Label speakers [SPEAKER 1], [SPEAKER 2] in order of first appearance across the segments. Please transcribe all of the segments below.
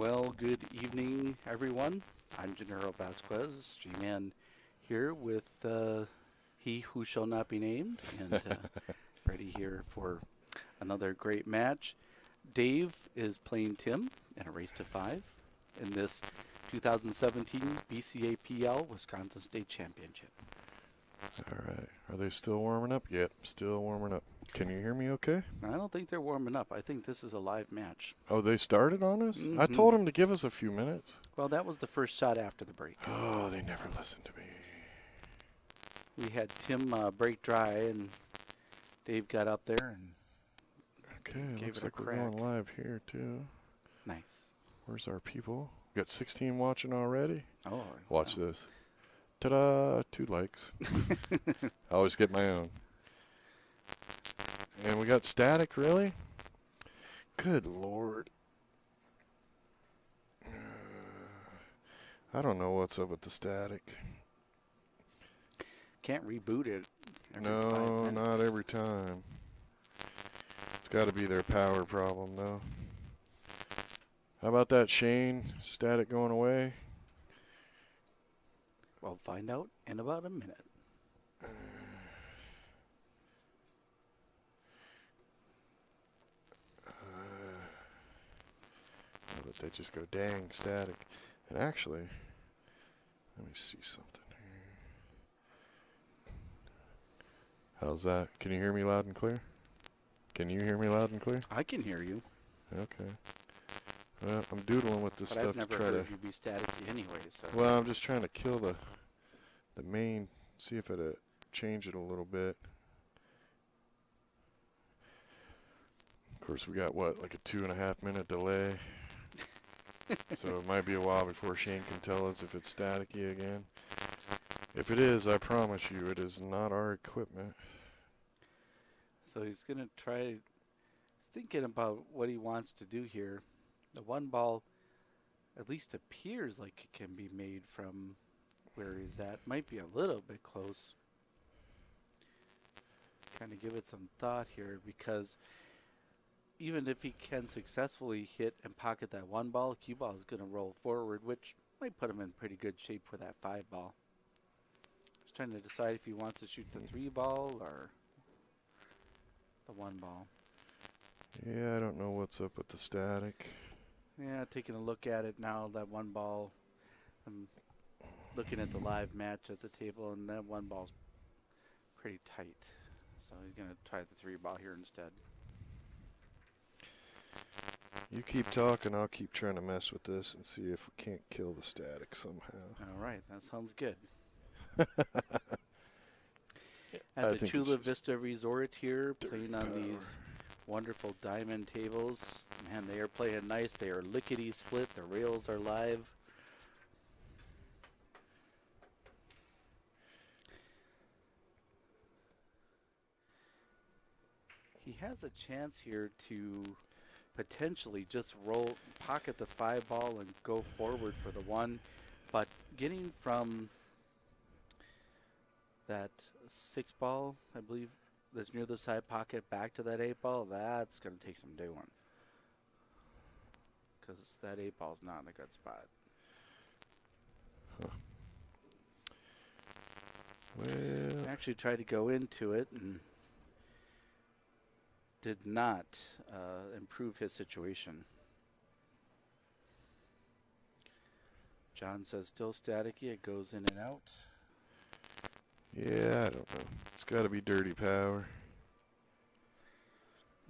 [SPEAKER 1] Well, good evening, everyone. I'm Gennaro Vasquez, G-Man, here with he who shall not be named, and ready here for another great match. Dave is playing Tim in a race to 5 in this 2017 BCAPL Wisconsin State Championship.
[SPEAKER 2] All right. Are they still warming up? Yep, still warming up. Can you hear me okay?
[SPEAKER 1] I don't think they're warming up. I think this is a live match.
[SPEAKER 2] Oh, they started on us?
[SPEAKER 1] Mm-hmm.
[SPEAKER 2] I told them to give us a few minutes.
[SPEAKER 1] Well, that was the first shot after the break.
[SPEAKER 2] Oh, they never listened to me.
[SPEAKER 1] We had Tim break dry, and Dave got up there and
[SPEAKER 2] Okay,
[SPEAKER 1] gave
[SPEAKER 2] looks
[SPEAKER 1] it a
[SPEAKER 2] like we're
[SPEAKER 1] crack.
[SPEAKER 2] going live here, too.
[SPEAKER 1] Nice.
[SPEAKER 2] Where's our people? We got 16 watching already.
[SPEAKER 1] Oh,
[SPEAKER 2] Watch
[SPEAKER 1] wow.
[SPEAKER 2] this. Ta-da! 2 likes. I always get my own. And we got static, really? Good Lord. I don't know what's up with the static.
[SPEAKER 1] Can't reboot it. Every 5
[SPEAKER 2] No,
[SPEAKER 1] minutes.
[SPEAKER 2] not every time. It's got to be their power problem, though. How about that, Shane? Static going away?
[SPEAKER 1] We'll find out in about a minute.
[SPEAKER 2] Or that they just go, dang, static. And actually, let me see something here. How's that? Can you hear me loud and clear? Can you hear me loud and clear?
[SPEAKER 1] I can hear you.
[SPEAKER 2] Okay. Well, I'm doodling with this
[SPEAKER 1] But
[SPEAKER 2] stuff
[SPEAKER 1] I've never
[SPEAKER 2] to try
[SPEAKER 1] heard
[SPEAKER 2] to.
[SPEAKER 1] you be staticky anyway. So.
[SPEAKER 2] Well, I'm just trying to kill the main, see if it change it a little bit. Of course, we got what, like a 2.5 minute delay. So it might be a while before Shane can tell us if it's staticky again. If it is, I promise you, it is not our equipment.
[SPEAKER 1] So he's gonna try. He's thinking about what he wants to do here. The one ball, at least appears like it can be made from where he's at. Might be a little bit close. Kind of give it some thought here, because even if he can successfully hit and pocket that one ball, cue ball is going to roll forward, which might put him in pretty good shape for that 5 ball. He's trying to decide if he wants to shoot the 3 ball or the 1 ball.
[SPEAKER 2] Yeah, I don't know what's up with the static.
[SPEAKER 1] Yeah, taking a look at it now, that 1 ball, I'm looking at the live match at the table, and that 1 ball's pretty tight. So he's going to try the 3 ball here instead.
[SPEAKER 2] You keep talking, I'll keep trying to mess with this and see if we can't kill the static somehow.
[SPEAKER 1] All right, that sounds good.
[SPEAKER 2] I
[SPEAKER 1] At the
[SPEAKER 2] think
[SPEAKER 1] Chula
[SPEAKER 2] it's
[SPEAKER 1] Vista Resort here, playing on
[SPEAKER 2] power.
[SPEAKER 1] these wonderful diamond tables. Man, they are playing nice. They are lickety split. The rails are live. He has a chance here to potentially just pocket the 5 ball and go forward for the 1, but getting from that 6 ball, I believe, that's near the side pocket back to that 8 ball, that's going to take some doing, because that 8 ball's not in a good spot.
[SPEAKER 2] Huh. Well,
[SPEAKER 1] Actually tried to go into it and did not improve his situation. John says still staticky. It goes in and out.
[SPEAKER 2] yeah, I don't know. It's got to be dirty power.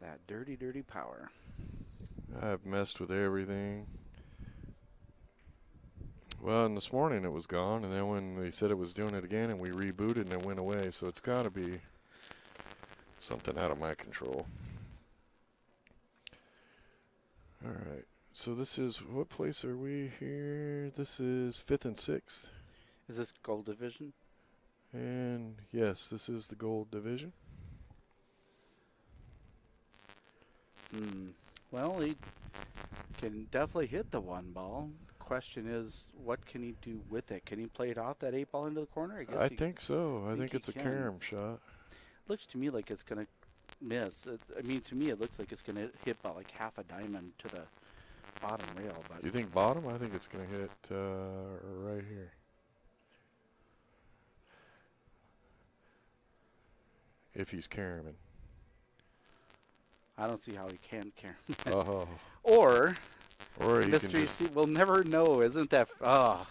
[SPEAKER 1] That dirty, dirty power.
[SPEAKER 2] I've messed with everything. Well, and this morning it was gone, and then when they said it was doing it again, and we rebooted, and it went away. So it's got to be something out of my control. All right. So this is, what place are we here? This is 5th and 6th.
[SPEAKER 1] Is this gold division?
[SPEAKER 2] And yes, this is the gold division.
[SPEAKER 1] Well, he can definitely hit the 1 ball. The question is, what can he do with it? Can he play it off that 8 ball into the corner?
[SPEAKER 2] I think so. I think it's a
[SPEAKER 1] can.
[SPEAKER 2] carom shot.
[SPEAKER 1] Looks to me like it's going to miss. I mean, to me, it looks like it's going to hit about like half a diamond to the bottom rail, but
[SPEAKER 2] You think bottom? I think it's going to hit right here. If he's carrying.
[SPEAKER 1] I don't see how he can carry.
[SPEAKER 2] Oh.
[SPEAKER 1] Or
[SPEAKER 2] Or he can
[SPEAKER 1] mystery
[SPEAKER 2] just
[SPEAKER 1] seat. We'll never know, isn't that? Oh,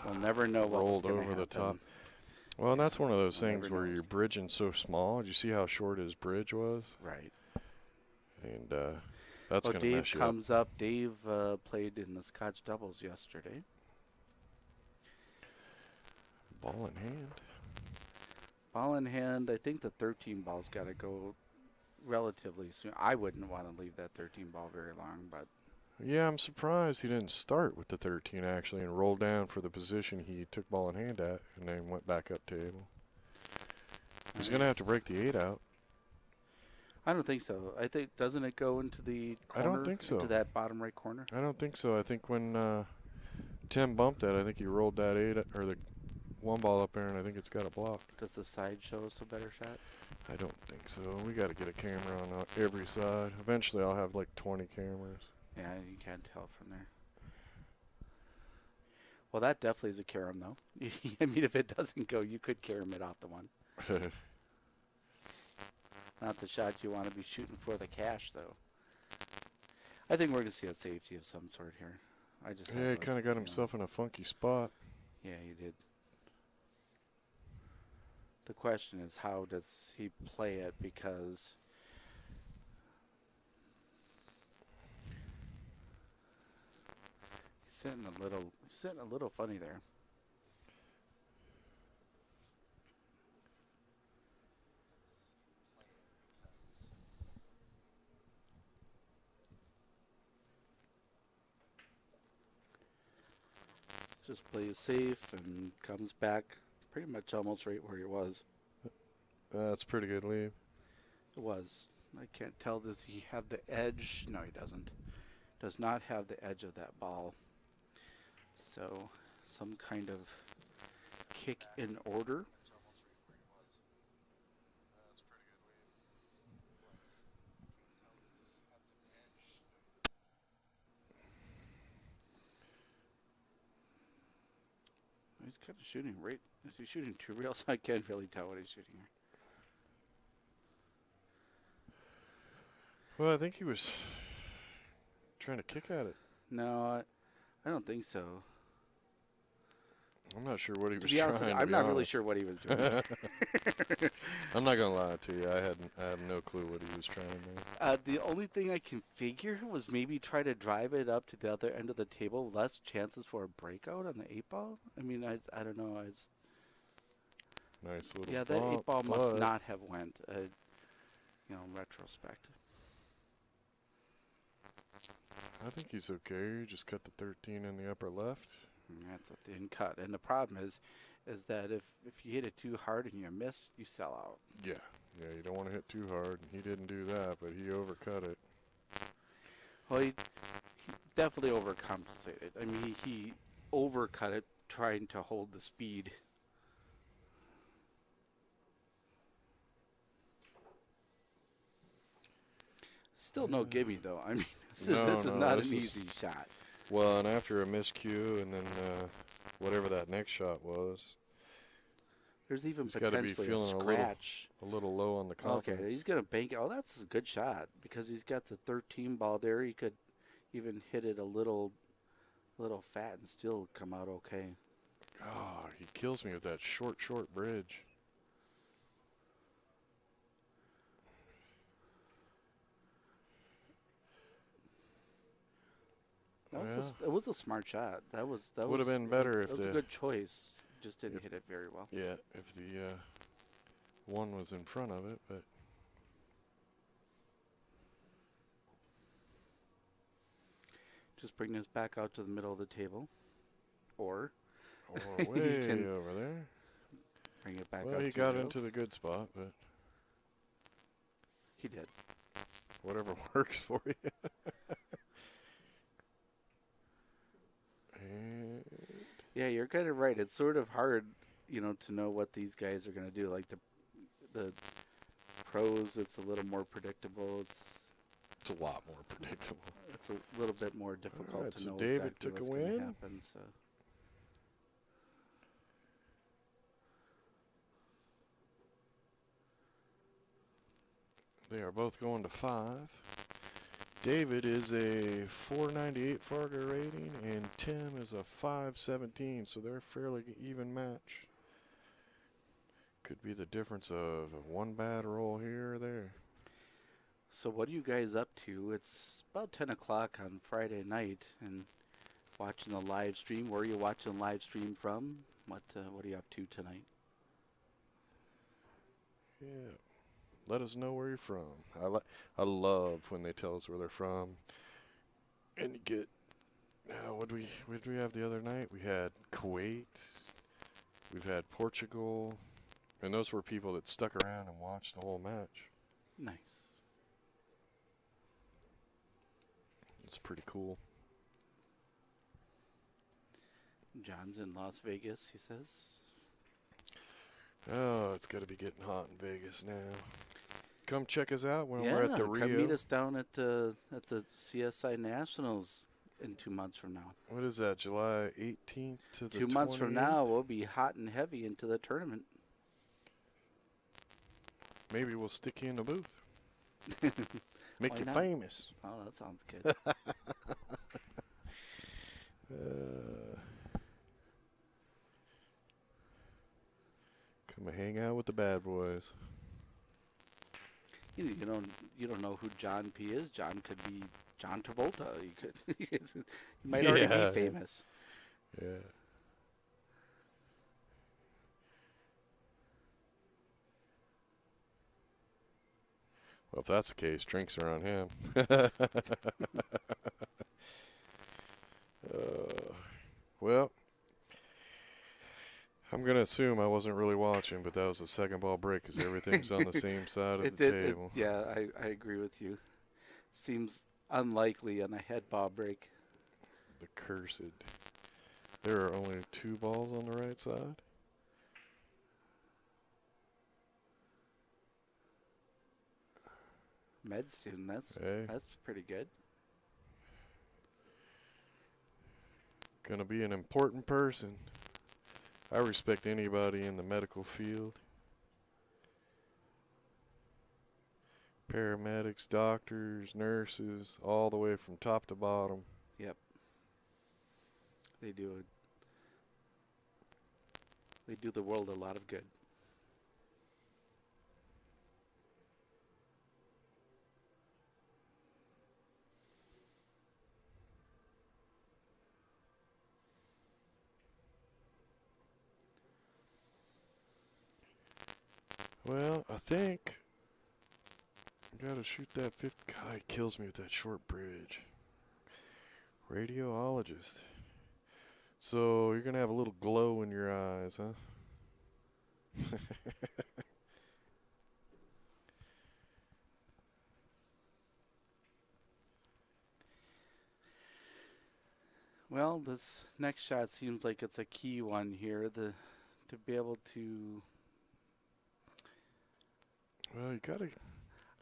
[SPEAKER 1] we'll never know what was
[SPEAKER 2] rolled
[SPEAKER 1] gonna
[SPEAKER 2] over the
[SPEAKER 1] happen.
[SPEAKER 2] top. Well, and that's one of those
[SPEAKER 1] We'll
[SPEAKER 2] things
[SPEAKER 1] never
[SPEAKER 2] where
[SPEAKER 1] know.
[SPEAKER 2] you're bridging so small. Did you see how short his bridge was?
[SPEAKER 1] Right.
[SPEAKER 2] And that's
[SPEAKER 1] Well,
[SPEAKER 2] going to
[SPEAKER 1] Dave
[SPEAKER 2] mess you up.
[SPEAKER 1] comes up. Dave played in the Scotch doubles yesterday.
[SPEAKER 2] Ball in hand.
[SPEAKER 1] Ball in hand. I think the 13 ball's got to go relatively soon. I wouldn't want to leave that 13 ball very long, but
[SPEAKER 2] Yeah, I'm surprised he didn't start with the 13 actually and roll down for the position he took ball in hand at and then went back up table. He's going to have to break the 8 out.
[SPEAKER 1] I don't think so. I think, doesn't it go into the
[SPEAKER 2] I
[SPEAKER 1] corner?
[SPEAKER 2] don't think so.
[SPEAKER 1] Into that bottom right corner?
[SPEAKER 2] I don't think so. I think when Tim bumped that, I think he rolled that 8 or the 1 ball up there, and I think it's got a block.
[SPEAKER 1] Does the side show us a better shot?
[SPEAKER 2] I don't think so. We got to get a camera on every side. Eventually, I'll have like 20 cameras.
[SPEAKER 1] Yeah, you can't tell from there. Well, that definitely is a carom, though. I mean, if it doesn't go, you could carom it off the one. Not the shot you want to be shooting for the cash, though. I think we're going to see a safety of some sort here. I just
[SPEAKER 2] Yeah, he kind of got himself in a funky spot.
[SPEAKER 1] Yeah, he did. The question is, how does he play it? Because he's sitting a little funny there. Just plays safe and comes back pretty much almost right where he was.
[SPEAKER 2] That's pretty good lead.
[SPEAKER 1] It was. I can't tell. Does he have the edge? No, he doesn't. Does not have the edge of that ball. So, some kind of kick in order. He's kind of shooting right. Is he shooting 2 rails? I can't really tell what he's shooting here.
[SPEAKER 2] Well, I think he was trying to kick at it.
[SPEAKER 1] No, I don't think so.
[SPEAKER 2] I'm not sure what he was
[SPEAKER 1] To be honest,
[SPEAKER 2] trying.
[SPEAKER 1] I'm not really sure what he was doing.
[SPEAKER 2] I'm not gonna lie to you. I have no clue what he was trying to do.
[SPEAKER 1] The only thing I can figure was maybe try to drive it up to the other end of the table. Less chances for a breakout on the 8 ball. I mean, I don't know.
[SPEAKER 2] Nice little.
[SPEAKER 1] Yeah, that 8 ball
[SPEAKER 2] but
[SPEAKER 1] must not have went. In retrospect.
[SPEAKER 2] I think he's okay. He just cut the 13 in the upper left.
[SPEAKER 1] That's a thin cut, and the problem is that if you hit it too hard and you miss, you sell out.
[SPEAKER 2] Yeah, you don't want to hit too hard. He didn't do that, but he overcut it.
[SPEAKER 1] Well, he definitely overcompensated. I mean, he overcut it trying to hold the speed. Still no gimme though. I mean, this is not an easy shot.
[SPEAKER 2] Well, and after a miscue and then whatever that next shot was,
[SPEAKER 1] there's even
[SPEAKER 2] he's got to be
[SPEAKER 1] potentially
[SPEAKER 2] feeling
[SPEAKER 1] a scratch.
[SPEAKER 2] a little low on the confidence.
[SPEAKER 1] Okay, he's gonna bank it. Oh, that's a good shot because he's got the 13 ball there. He could even hit it a little fat and still come out okay.
[SPEAKER 2] Oh, he kills me with that short bridge.
[SPEAKER 1] It was a smart shot. That
[SPEAKER 2] would have been better if
[SPEAKER 1] that was a good choice. Just didn't hit it very well.
[SPEAKER 2] Yeah, if the one was in front of it, but
[SPEAKER 1] just bring this back out to the middle of the table, or
[SPEAKER 2] way over there.
[SPEAKER 1] Bring it back.
[SPEAKER 2] Well,
[SPEAKER 1] up
[SPEAKER 2] he got into the good spot, but
[SPEAKER 1] he did.
[SPEAKER 2] Whatever works for you.
[SPEAKER 1] Yeah, you're kind of right. It's sort of hard, to know what these guys are going to do. Like the pros, it's a little more predictable.
[SPEAKER 2] It's a lot more predictable.
[SPEAKER 1] It's a little bit more difficult
[SPEAKER 2] right,
[SPEAKER 1] to
[SPEAKER 2] so
[SPEAKER 1] know
[SPEAKER 2] David
[SPEAKER 1] exactly
[SPEAKER 2] took
[SPEAKER 1] what's
[SPEAKER 2] a
[SPEAKER 1] going to
[SPEAKER 2] win.
[SPEAKER 1] happen. So.
[SPEAKER 2] They are both going to 5. David is a 498 Fargo rating, and Tim is a 517, so they're a fairly even match. Could be the difference of one bad roll here or there.
[SPEAKER 1] So what are you guys up to? It's about 10 o'clock on Friday night, and watching the live stream. Where are you watching the live stream from? What are you up to tonight?
[SPEAKER 2] Yeah. Let us know where you're from. I love when they tell us where they're from. And you get, what did we have the other night? We had Kuwait. We've had Portugal. And those were people that stuck around and watched the whole match.
[SPEAKER 1] Nice.
[SPEAKER 2] It's pretty cool.
[SPEAKER 1] John's in Las Vegas, he says.
[SPEAKER 2] Oh, it's got to be getting hot in Vegas now. Come check us out when
[SPEAKER 1] Yeah,
[SPEAKER 2] we're at the Rio.
[SPEAKER 1] come meet us down at the CSI Nationals in 2 months from now.
[SPEAKER 2] What is that, July 18th to the
[SPEAKER 1] 2 months from now,
[SPEAKER 2] 28th?
[SPEAKER 1] we'll be hot and heavy into the tournament.
[SPEAKER 2] Maybe we'll stick you in the booth. Make
[SPEAKER 1] Why
[SPEAKER 2] you
[SPEAKER 1] not?
[SPEAKER 2] famous.
[SPEAKER 1] Oh, that sounds good.
[SPEAKER 2] Come and hang out with the bad boys.
[SPEAKER 1] You don't know who John P is. John could be John Travolta. He might already be famous.
[SPEAKER 2] Yeah. Well, if that's the case, drinks are on him. Well, I'm going to assume I wasn't really watching, but that was the second ball break because everything's on the same side of the table.
[SPEAKER 1] Yeah, I agree with you. Seems unlikely on a head ball break.
[SPEAKER 2] The cursed. There are only 2 balls on the right side.
[SPEAKER 1] Med student, that's pretty good.
[SPEAKER 2] Gonna be an important person. I respect anybody in the medical field. Paramedics, doctors, nurses, all the way from top to bottom.
[SPEAKER 1] Yep. They do the world a lot of good.
[SPEAKER 2] Well, I think I gotta shoot that 50. God, he kills me with that short bridge. Radiologist. So you're gonna have a little glow in your eyes, huh?
[SPEAKER 1] Well, this next shot seems like it's a key one here. To be able to.
[SPEAKER 2] Well, you gotta.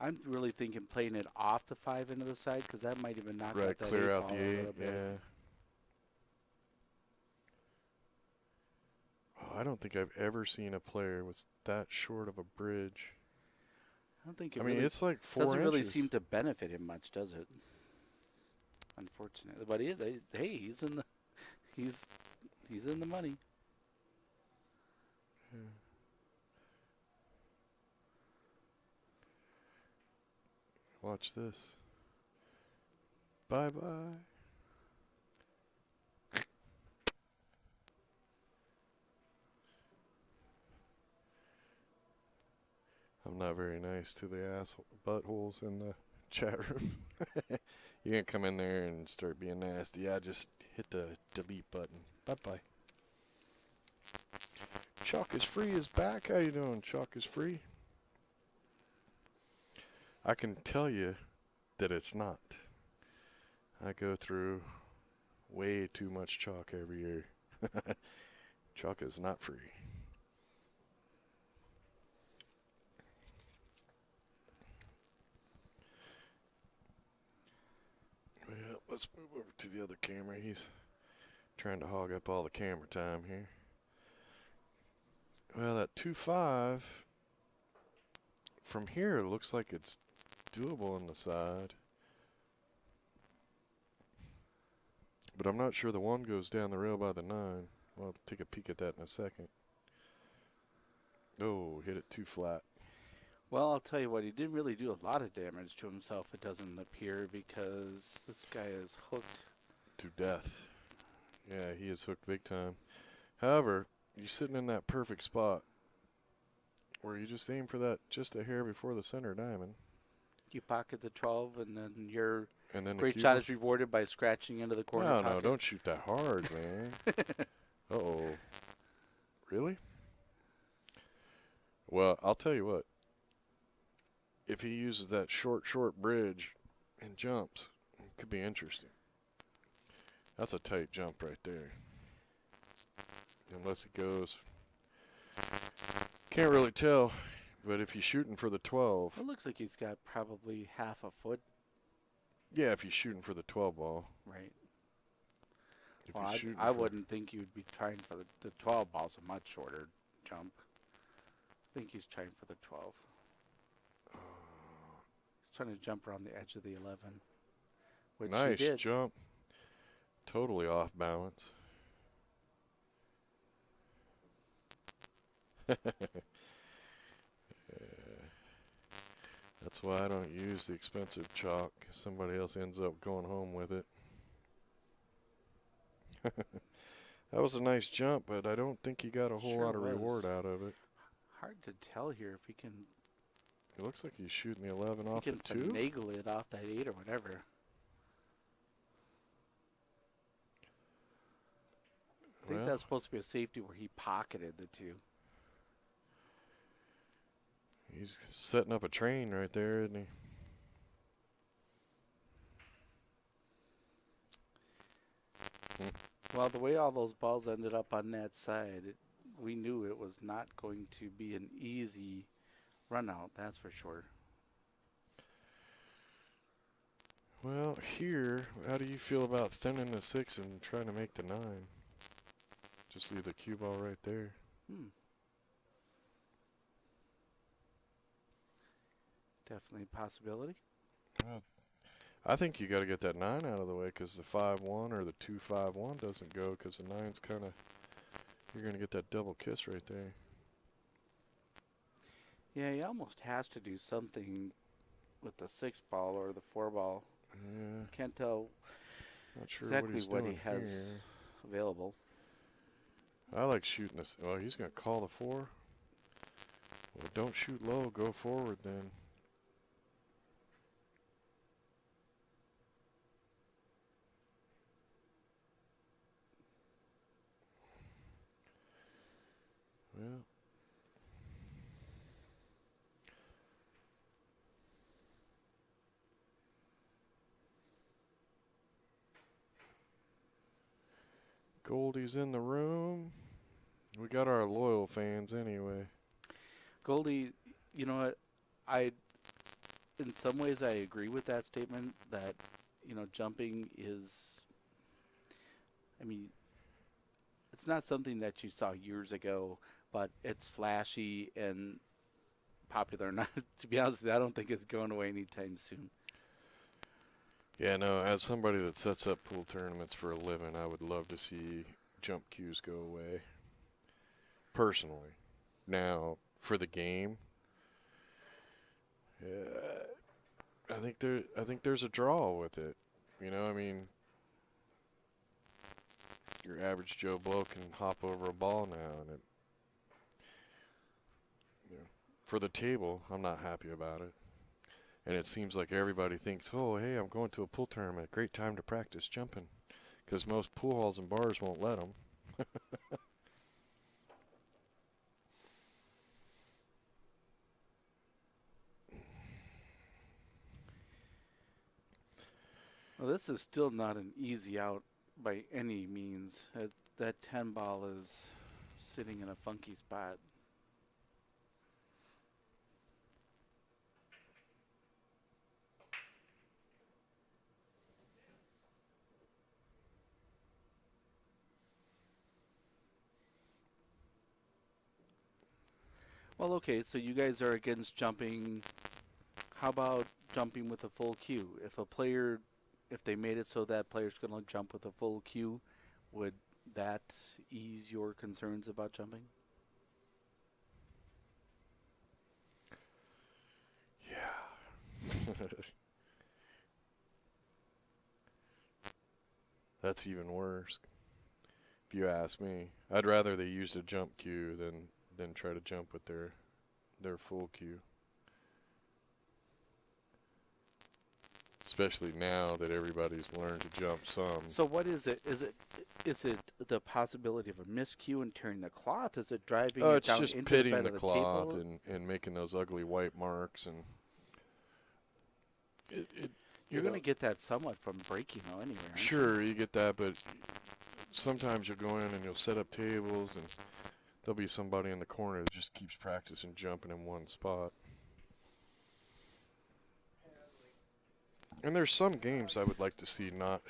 [SPEAKER 1] I'm really thinking playing it off the 5 into the side because that might even knock out that
[SPEAKER 2] clear
[SPEAKER 1] 8
[SPEAKER 2] out
[SPEAKER 1] ball
[SPEAKER 2] the
[SPEAKER 1] a
[SPEAKER 2] 8.
[SPEAKER 1] little bit.
[SPEAKER 2] Yeah. Oh, I don't think I've ever seen a player with that short of a bridge.
[SPEAKER 1] I don't think
[SPEAKER 2] I mean, it's like 4
[SPEAKER 1] doesn't
[SPEAKER 2] inches.
[SPEAKER 1] really seem to benefit him much, does it? Unfortunately, but he's in the money.
[SPEAKER 2] Yeah. Watch this. Bye-bye. I'm not very nice to the asshole buttholes in the chat room. You can't come in there and start being nasty. I just hit the delete button. Bye-bye. Chalk is Free is back. How you doing, Chalk is Free? I can tell you that it's not. I go through way too much chalk every year. Chalk is not free. let's move over to the other camera. He's trying to hog up all the camera time here. Well, that 2.5 from here looks like it's doable on the side. But I'm not sure the one goes down the rail by the 9. I'll take a peek at that in a second. Oh, hit it too flat.
[SPEAKER 1] Well, I'll tell you what, he didn't really do a lot of damage to himself, it doesn't appear, because this guy is hooked.
[SPEAKER 2] To death. Yeah, he is hooked big time. However, you're sitting in that perfect spot where you just aim for that just a hair before the center diamond.
[SPEAKER 1] You pocket the 12, and then your great
[SPEAKER 2] the
[SPEAKER 1] shot is rewarded by scratching into the corner
[SPEAKER 2] No,
[SPEAKER 1] pocket.
[SPEAKER 2] no, don't shoot that hard, man. Uh-oh. Really? Well, I'll tell you what. If he uses that short bridge and jumps, it could be interesting. That's a tight jump right there. Unless it goes. Can't really tell. But if he's shooting for the 12.
[SPEAKER 1] It looks like he's got probably half a foot.
[SPEAKER 2] Yeah, if he's shooting for the 12 ball.
[SPEAKER 1] Right.
[SPEAKER 2] If
[SPEAKER 1] Well,
[SPEAKER 2] he's shooting
[SPEAKER 1] I wouldn't think you'd be trying for the 12 ball's a much shorter jump. I think he's trying for the 12. He's trying to jump around the edge of the 11. Which
[SPEAKER 2] nice
[SPEAKER 1] he did.
[SPEAKER 2] jump. Totally off balance. That's why I don't use the expensive chalk. Somebody else ends up going home with it. That was a nice jump, but I don't think he got a whole lot of reward out of it.
[SPEAKER 1] Hard to tell here if he can.
[SPEAKER 2] It looks like he's shooting the 11 off
[SPEAKER 1] He
[SPEAKER 2] the
[SPEAKER 1] can
[SPEAKER 2] 2.
[SPEAKER 1] finagle it off that 8 or whatever. I think that's supposed to be a safety where he pocketed the 2.
[SPEAKER 2] He's setting up a train right there, isn't he?
[SPEAKER 1] Well, the way all those balls ended up on that side, we knew it was not going to be an easy run out, that's for sure.
[SPEAKER 2] Well, here, how do you feel about thinning the 6 and trying to make the 9? Just leave the cue ball right there.
[SPEAKER 1] Definitely a possibility.
[SPEAKER 2] I think you got to get that 9 out of the way because the 5-1 or the 2-5-1 doesn't go because the 9's kind of, you're going to get that double kiss right there.
[SPEAKER 1] Yeah, he almost has to do something with the 6 ball or the 4 ball.
[SPEAKER 2] Yeah.
[SPEAKER 1] Can't tell
[SPEAKER 2] Not sure
[SPEAKER 1] exactly what he has
[SPEAKER 2] here.
[SPEAKER 1] available.
[SPEAKER 2] I like shooting this. Well, he's going to call the 4. Well, don't shoot low. Go forward then. Well. Goldie's in the room. We got our loyal fans anyway.
[SPEAKER 1] Goldie, you know what? In some ways, I agree with that statement that, jumping is, I mean, it's not something that you saw years ago, but it's flashy and popular. Not, to be honest with you, I don't think it's going away anytime soon.
[SPEAKER 2] Yeah, no, as somebody that sets up pool tournaments for a living, I would love to see jump cues go away. Personally. Now, for the game, I think there's a draw with it. I mean, your average Joe Blow can hop over a ball now, and for the table, I'm not happy about it. And it seems like everybody thinks, oh, hey, I'm going to a pool tournament. Great time to practice jumping. Because most pool halls and bars won't let them.
[SPEAKER 1] Well, this is still not an easy out by any means. That 10 ball is sitting in a funky spot. Well, okay, so you guys are against jumping. How about jumping with a full queue? If they made it so that player's going to jump with a full queue, would that ease your concerns about jumping?
[SPEAKER 2] Yeah. That's even worse. If you ask me, I'd rather they use a jump queue than try to jump with their full queue. Especially now that everybody's learned to jump some.
[SPEAKER 1] So what is it? Is it the possibility of a miscue and tearing the cloth? Is it driving it
[SPEAKER 2] It's
[SPEAKER 1] down
[SPEAKER 2] just
[SPEAKER 1] into
[SPEAKER 2] pitting
[SPEAKER 1] the bed
[SPEAKER 2] the
[SPEAKER 1] of the
[SPEAKER 2] cloth
[SPEAKER 1] table?
[SPEAKER 2] and making those ugly white marks, and
[SPEAKER 1] You're going to get that somewhat from breaking, though, anyway. Aren't
[SPEAKER 2] sure you get that, but sometimes you'll go in and you'll set up tables, and there'll be somebody in the corner that just keeps practicing jumping in one spot. And there's some games I would like to see not.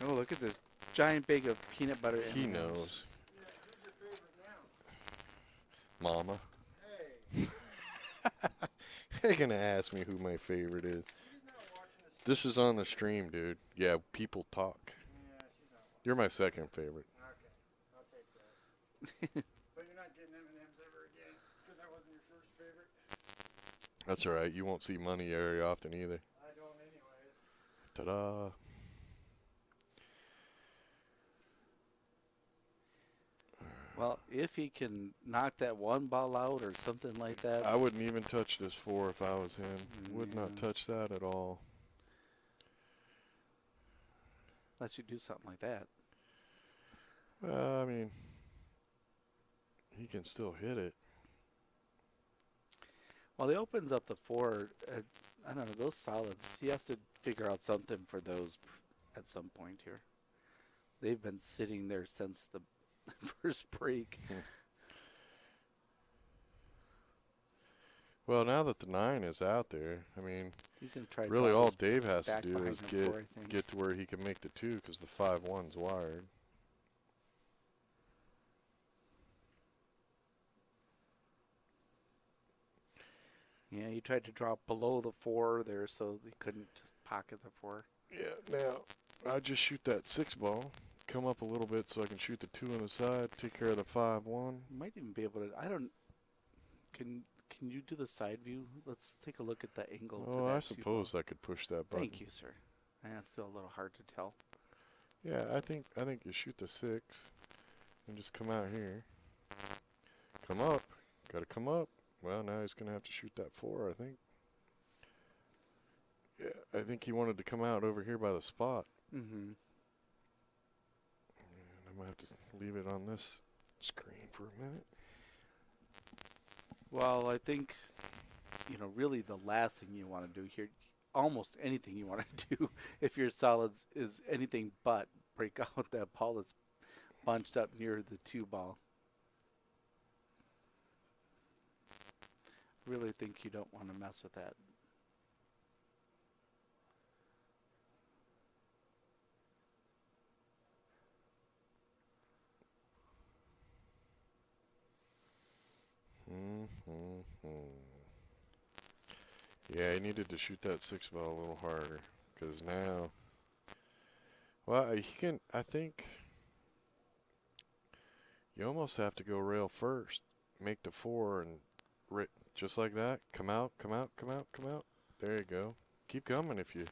[SPEAKER 1] Oh, look at this giant bag of peanut butter.
[SPEAKER 2] He
[SPEAKER 1] M&Ms.
[SPEAKER 2] knows.
[SPEAKER 3] Yeah, who's your favorite now?
[SPEAKER 2] Mama.
[SPEAKER 3] Hey,
[SPEAKER 2] They're going to ask me who my favorite is.
[SPEAKER 3] she's not watching this.
[SPEAKER 2] This is on the stream, dude. Yeah, people talk.
[SPEAKER 3] Yeah, she's not watching.
[SPEAKER 2] You're my second favorite.
[SPEAKER 3] Okay, I'll take that. But you're not getting M&M's ever again because I wasn't your first favorite.
[SPEAKER 2] That's all right. You won't see money very often either.
[SPEAKER 3] I don't anyways.
[SPEAKER 2] Ta-da.
[SPEAKER 1] Well, if he can knock that one ball out or something like that.
[SPEAKER 2] I wouldn't even touch this 4 if I was him. Would not
[SPEAKER 1] Yeah.
[SPEAKER 2] touch that at all.
[SPEAKER 1] Let you do something like that.
[SPEAKER 2] I mean, he can still hit it.
[SPEAKER 1] Well, he opens up the 4. I don't know, those solids. He has to figure out something for those at some point here. They've been sitting there since the first break.
[SPEAKER 2] Well, now that the 9 is out there, I mean,
[SPEAKER 1] He's going to try to
[SPEAKER 2] really
[SPEAKER 1] drop
[SPEAKER 2] all
[SPEAKER 1] his
[SPEAKER 2] Dave has to
[SPEAKER 1] back
[SPEAKER 2] do
[SPEAKER 1] behind
[SPEAKER 2] is
[SPEAKER 1] the
[SPEAKER 2] get
[SPEAKER 1] 4, I think.
[SPEAKER 2] get to where he can make the 2 because the 5-1's wired.
[SPEAKER 1] Yeah, he tried to drop below the 4 there so he couldn't just pocket the 4.
[SPEAKER 2] Yeah, now I just shoot that 6 ball, come up a little bit so I can shoot the 2 on the side, take care of the 5-1.
[SPEAKER 1] Might even be able to. I don't. Can you do the side view? Let's take a look at the angle. to
[SPEAKER 2] Oh,
[SPEAKER 1] that
[SPEAKER 2] I
[SPEAKER 1] 2
[SPEAKER 2] suppose
[SPEAKER 1] ball.
[SPEAKER 2] I could push that button.
[SPEAKER 1] Thank you, sir. That's still a little hard to tell.
[SPEAKER 2] Yeah, I think you shoot the 6 and just come out here. Come up. Got to come up. Well, now he's going to have to shoot that 4, I think. Yeah, I think he wanted to come out over here by the spot.
[SPEAKER 1] Mm-hmm.
[SPEAKER 2] And I might have to leave it on this screen for a minute.
[SPEAKER 1] Well, I think, really the last thing you want to do here, almost anything you want to do if you're solids is anything but break out that ball that's bunched up near the 2 ball. Really think you don't want to mess with that.
[SPEAKER 2] Yeah, he needed to shoot that 6 ball a little harder because now, well, he can. I think you almost have to go rail first, make the 4, and just like that. Come out, come out, come out, come out. There you go. Keep coming if you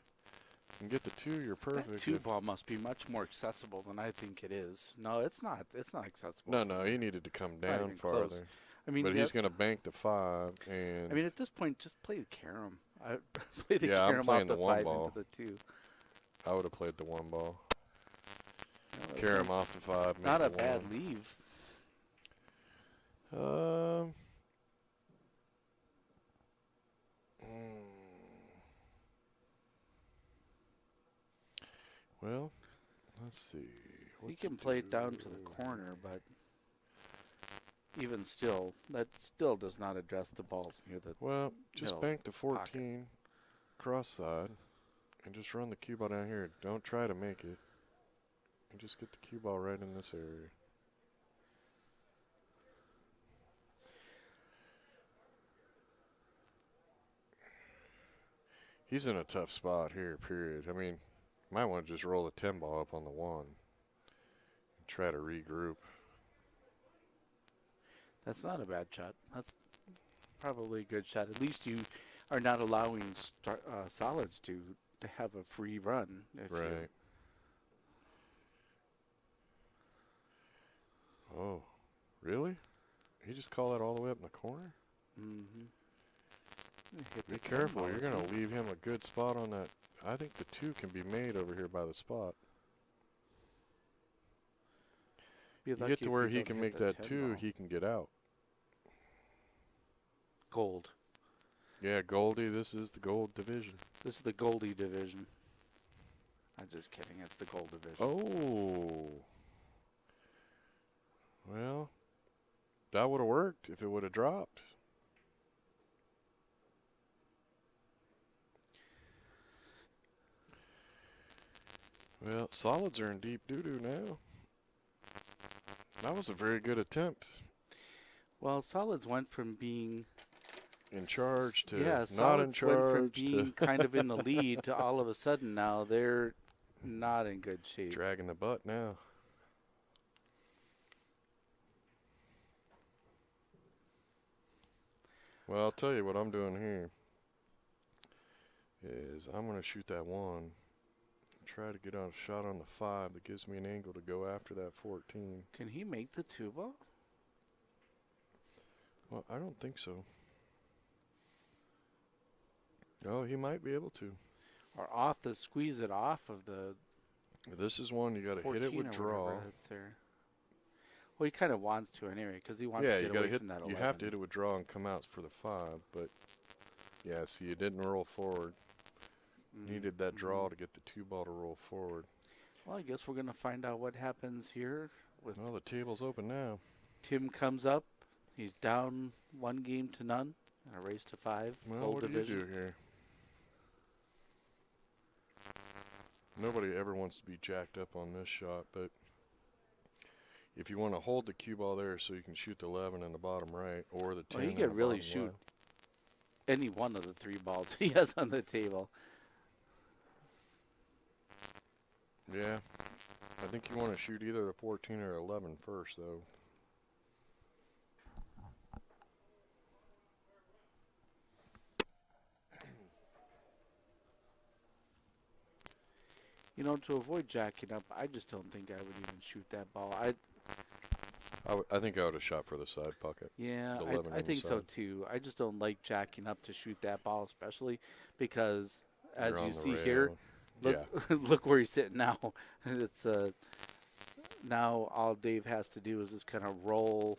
[SPEAKER 2] can get the 2. You're perfect.
[SPEAKER 1] That 2 ball must be much more accessible than I think it is. No, it's not. It's not accessible.
[SPEAKER 2] No, he needed to come
[SPEAKER 1] Not
[SPEAKER 2] down
[SPEAKER 1] even
[SPEAKER 2] farther.
[SPEAKER 1] close. I mean,
[SPEAKER 2] But he's going to bank the 5, and
[SPEAKER 1] I mean, at this point, just play the carom. Play the
[SPEAKER 2] Yeah, I'm
[SPEAKER 1] carom
[SPEAKER 2] playing
[SPEAKER 1] off
[SPEAKER 2] the
[SPEAKER 1] the
[SPEAKER 2] 1
[SPEAKER 1] 5
[SPEAKER 2] ball.
[SPEAKER 1] into the 2.
[SPEAKER 2] I would have played the 1 ball.
[SPEAKER 1] No,
[SPEAKER 2] Carry him off the 5. Make
[SPEAKER 1] Not
[SPEAKER 2] the
[SPEAKER 1] a bad
[SPEAKER 2] 1.
[SPEAKER 1] leave.
[SPEAKER 2] Well, let's see.
[SPEAKER 1] He can play it down to the corner, but even still, that still does not address the balls near the.
[SPEAKER 2] Well, just
[SPEAKER 1] middle
[SPEAKER 2] bank the 14 cross side and just run the cue ball down here. Don't try to make it. And just get the cue ball right in this area. He's in a tough spot here, period. I mean, might want to just roll a 10 ball up on the 1 and try to regroup.
[SPEAKER 1] That's not a bad shot. That's probably a good shot. At least you are not allowing solids to have a free run.
[SPEAKER 2] Right. Oh, really? He just called that all the way up in the corner?
[SPEAKER 1] Mm-hmm.
[SPEAKER 2] Be careful. You're going to leave him a good spot on that. I think the 2 can be made over here by the spot. You get to where he can make that 2, he can get out.
[SPEAKER 1] Gold.
[SPEAKER 2] Yeah, Goldie, this is the gold division.
[SPEAKER 1] This is the Goldie division. I'm just kidding. It's the gold division.
[SPEAKER 2] Oh. Well, that would have worked if it would have dropped. Well, solids are in deep doo-doo now. That was a very good attempt.
[SPEAKER 1] Well, solids went from being
[SPEAKER 2] in charge to
[SPEAKER 1] not
[SPEAKER 2] in charge.
[SPEAKER 1] Went from being kind of in the lead to all of a sudden now they're not in good shape.
[SPEAKER 2] Dragging the butt now. Well, I'll tell you what I'm doing here is I'm going to shoot that 1. Try to get on a shot on the 5 that gives me an angle to go after that 14.
[SPEAKER 1] Can he make the 2 ball?
[SPEAKER 2] Well, I don't think so. Oh, he might be able to.
[SPEAKER 1] Or squeeze it off of the.
[SPEAKER 2] This is one you got to hit it with draw.
[SPEAKER 1] There. Well, he kind of wants to anyway because he wants to get away from that 11.
[SPEAKER 2] You have to hit it with draw and come out for the 5, but yeah, see, you didn't roll forward. Needed that draw to get the 2 ball to roll forward.
[SPEAKER 1] Well, I guess we're going to find out what happens here.
[SPEAKER 2] Well, the table's open now.
[SPEAKER 1] Tim comes up. He's down 1 game to none in a race to 5.
[SPEAKER 2] Well,
[SPEAKER 1] gold
[SPEAKER 2] what
[SPEAKER 1] division.
[SPEAKER 2] do you do here? Nobody ever wants to be jacked up on this shot, but if you want to hold the cue ball there so you can shoot the 11 in the bottom right or the 10
[SPEAKER 1] well, he
[SPEAKER 2] in
[SPEAKER 1] could
[SPEAKER 2] the
[SPEAKER 1] really
[SPEAKER 2] bottom
[SPEAKER 1] shoot
[SPEAKER 2] left.
[SPEAKER 1] Any one of the 3 balls he has on the table.
[SPEAKER 2] Yeah. I think you want to shoot either the 14 or 11 first, though.
[SPEAKER 1] You know, to avoid jacking up, I just don't think I would even shoot that ball.
[SPEAKER 2] I think I would have shot for the side pocket.
[SPEAKER 1] Yeah,
[SPEAKER 2] The 11
[SPEAKER 1] I
[SPEAKER 2] on the
[SPEAKER 1] think so
[SPEAKER 2] side.
[SPEAKER 1] too. I just don't like jacking up to shoot that ball, especially because, as
[SPEAKER 2] You're on
[SPEAKER 1] you
[SPEAKER 2] the
[SPEAKER 1] see
[SPEAKER 2] rail.
[SPEAKER 1] here, look,
[SPEAKER 2] Yeah.
[SPEAKER 1] look where he's sitting now. It's now all Dave has to do is just kind of roll,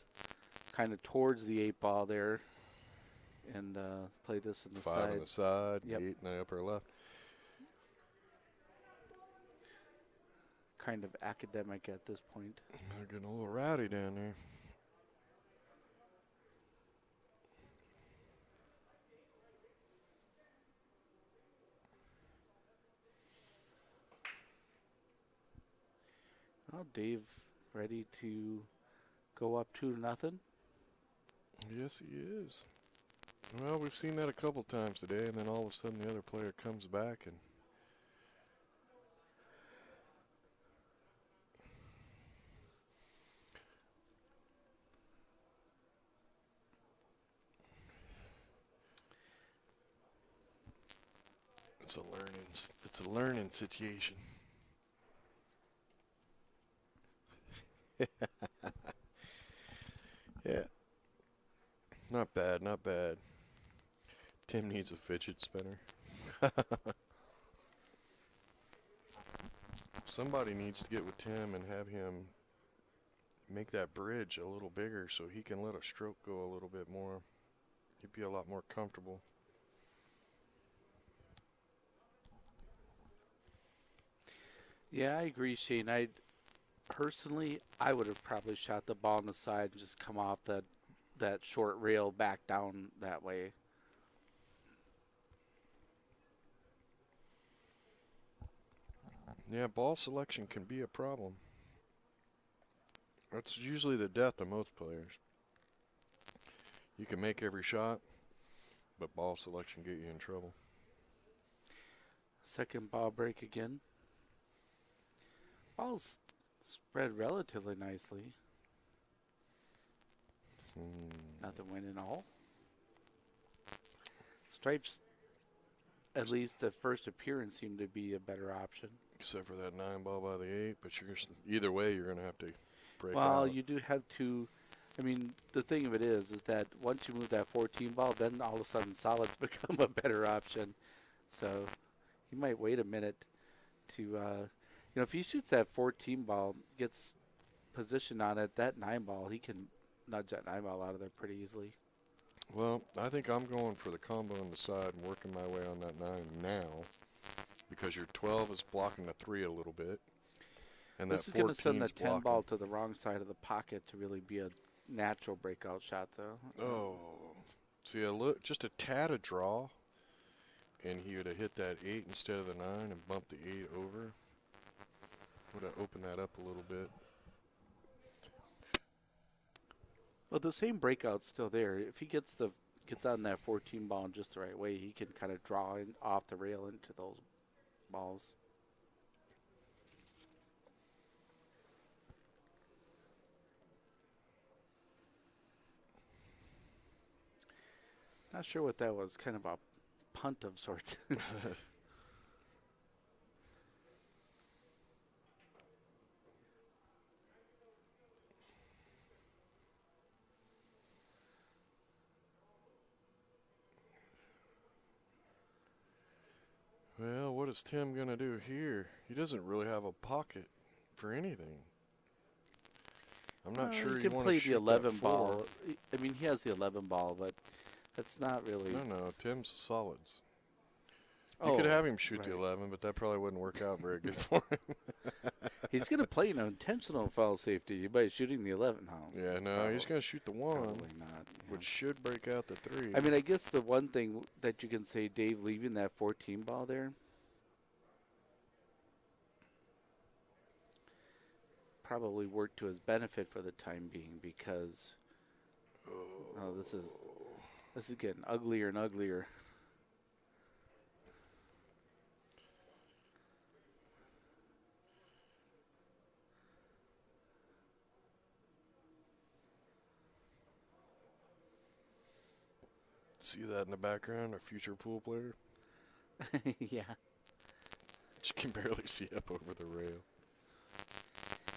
[SPEAKER 1] kind of towards the 8 ball there, and play this in the
[SPEAKER 2] 5
[SPEAKER 1] side.
[SPEAKER 2] on the side,
[SPEAKER 1] Yep.
[SPEAKER 2] 8 in the upper left.
[SPEAKER 1] Kind of academic at this point.
[SPEAKER 2] They're getting a little rowdy down there.
[SPEAKER 1] Well, Dave ready to go up 2-0.
[SPEAKER 2] Yes, he is. Well, we've seen that a couple times today, and then all of a sudden the other player comes back and it's a learning situation. Yeah. Not bad, not bad. Tim needs a fidget spinner. Somebody needs to get with Tim and have him make that bridge a little bigger so he can let a stroke go a little bit more. He'd be a lot more comfortable.
[SPEAKER 1] Yeah, I agree, Shane. Personally, I would have probably shot the ball on the side and just come off that short rail back down that way.
[SPEAKER 2] Yeah, ball selection can be a problem. That's usually the death of most players. You can make every shot, but ball selection get you in trouble.
[SPEAKER 1] Second ball break again. Ball's spread relatively nicely. Nothing went in all. Stripes, at least the first appearance, seemed to be a better option.
[SPEAKER 2] Except for that 9 ball by the 8, but either way you're going to have to break
[SPEAKER 1] Well,
[SPEAKER 2] out.
[SPEAKER 1] you do have to. I mean, the thing of it is that once you move that 14 ball, then all of a sudden solids become a better option. So you might wait a minute to, if he shoots that 14 ball, gets position on it, that 9 ball, he can nudge that 9 ball out of there pretty easily.
[SPEAKER 2] Well, I think I'm going for the combo on the side and working my way on that 9 now, because your 12 is blocking the 3 a little bit. And
[SPEAKER 1] This
[SPEAKER 2] that
[SPEAKER 1] is going to send the
[SPEAKER 2] 14's
[SPEAKER 1] 10 ball
[SPEAKER 2] blocking.
[SPEAKER 1] to the wrong side of the pocket to really be a natural breakout shot, though.
[SPEAKER 2] Oh, see, just a tad of draw, and he would have hit that 8 instead of the 9 and bumped the 8 over. Would have opened that up a little bit.
[SPEAKER 1] Well, the same breakout's still there. If he gets on that 14 ball in just the right way, he can kind of draw in off the rail into those balls. Not sure what that was. Kind of a punt of sorts.
[SPEAKER 2] Well, what is Tim going to do here? He doesn't really have a pocket for anything. I'm not sure
[SPEAKER 1] he
[SPEAKER 2] you
[SPEAKER 1] can
[SPEAKER 2] want
[SPEAKER 1] play
[SPEAKER 2] to
[SPEAKER 1] the
[SPEAKER 2] shoot
[SPEAKER 1] 11
[SPEAKER 2] that 4.
[SPEAKER 1] ball. I mean, he has the 11 ball, but that's not really.
[SPEAKER 2] No, Tim's solids. You could have him shoot
[SPEAKER 1] right.
[SPEAKER 2] the 11, but that probably wouldn't work out very good for him.
[SPEAKER 1] He's going to play an intentional foul safety by shooting the 11 hole.
[SPEAKER 2] Yeah, no, he's going to shoot the 1,
[SPEAKER 1] Probably not. Yeah.
[SPEAKER 2] which should break out the 3.
[SPEAKER 1] I mean, I guess the one thing that you can say, Dave, leaving that 14 ball there, probably worked to his benefit for the time being because this is getting uglier and uglier.
[SPEAKER 2] See that in the background, our future pool player?
[SPEAKER 1] Yeah.
[SPEAKER 2] She can barely see up over the rail.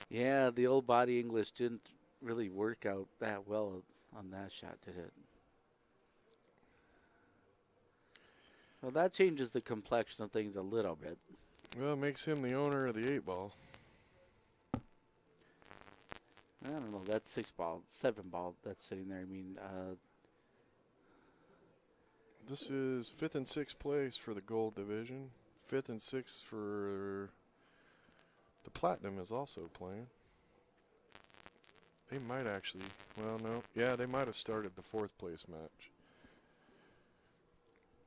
[SPEAKER 1] Yeah, the old body English didn't really work out that well on that shot, did it? Well, that changes the complexion of things a little bit.
[SPEAKER 2] Well, it makes him the owner of the 8 ball.
[SPEAKER 1] I don't know, that's 6 ball, 7 ball that's sitting there. I mean,
[SPEAKER 2] This is 5th and 6th place for the gold division. 5th and 6th for the platinum is also playing. They might actually, well, no. Yeah, they might have started the 4th place match.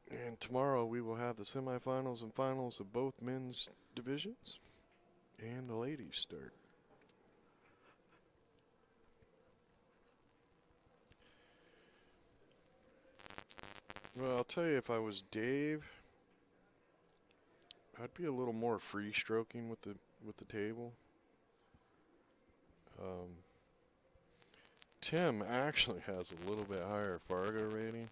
[SPEAKER 2] And tomorrow we will have the semifinals and finals of both men's divisions. And the ladies start. Well, I'll tell you, if I was Dave, I'd be a little more free stroking with the table. Tim actually has a little bit higher Fargo rating,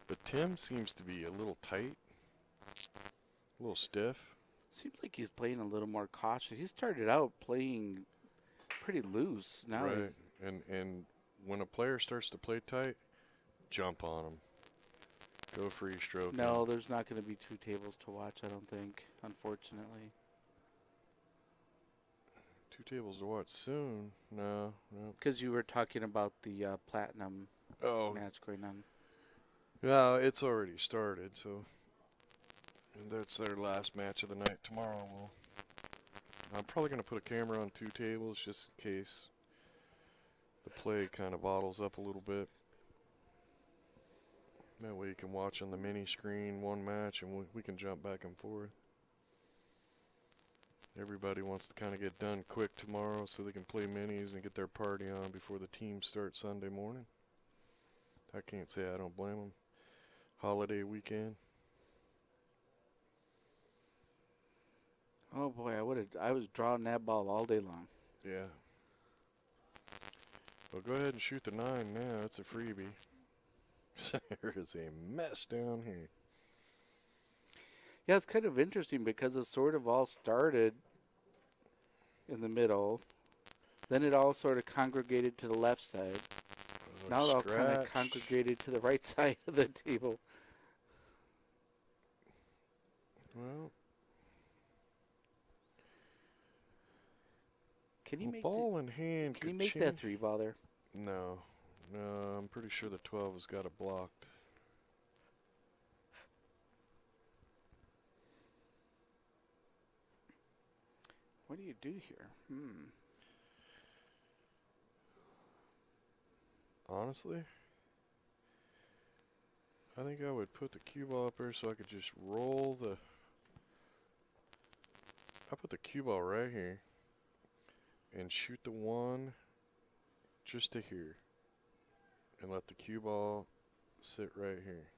[SPEAKER 2] but Tim seems to be a little tight, a little stiff.
[SPEAKER 1] seems like he's playing a little more cautious. He started out playing pretty loose. Now
[SPEAKER 2] Right, and when a player starts to play tight, jump on him. Go free stroke.
[SPEAKER 1] no, there's not going to be 2 tables to watch, I don't think, unfortunately.
[SPEAKER 2] 2 tables to watch soon. No.
[SPEAKER 1] Because you were talking about the platinum match going on.
[SPEAKER 2] Yeah, it's already started, so that's their last match of the night. Tomorrow, I'm probably going to put a camera on 2 tables just in case the play kind of bottles up a little bit. That way you can watch on the mini screen one match and we can jump back and forth. Everybody wants to kind of get done quick tomorrow so they can play minis and get their party on before the team starts Sunday morning. I can't say I don't blame them. Holiday weekend.
[SPEAKER 1] Oh boy, I was drawing that ball all day long.
[SPEAKER 2] Yeah. Well, go ahead and shoot the 9 now. It's a freebie. There is a mess down here.
[SPEAKER 1] Yeah, it's kind of interesting because it sort of all started in the middle. Then it all sort of congregated to the left side. Now it all kind of congregated to the right side of the table.
[SPEAKER 2] Well,
[SPEAKER 1] Can you make
[SPEAKER 2] ball in hand?
[SPEAKER 1] Can you make that 3-ball there?
[SPEAKER 2] No, I'm pretty sure the 12 has got it blocked.
[SPEAKER 1] What do you do here?
[SPEAKER 2] Honestly, I think I would put the cue ball up there so I could just roll the. I put the cue ball right here and shoot the 1 just to here and let the cue ball sit right here.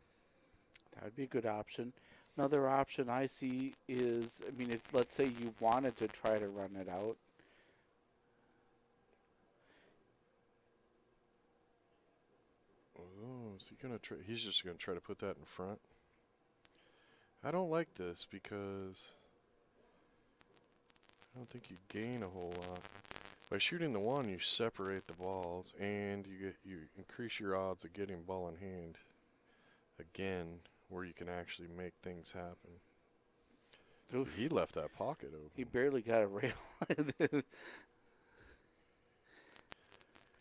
[SPEAKER 1] That would be a good option. Another option I see is, I mean, if let's say you wanted to try to run it out.
[SPEAKER 2] Oh, is he gonna try? He's just gonna try to put that in front. I don't like this because I don't think you gain a whole lot. By shooting the 1, you separate the balls and you increase your odds of getting ball in hand again, where you can actually make things happen. So he left that pocket open.
[SPEAKER 1] He barely got a rail.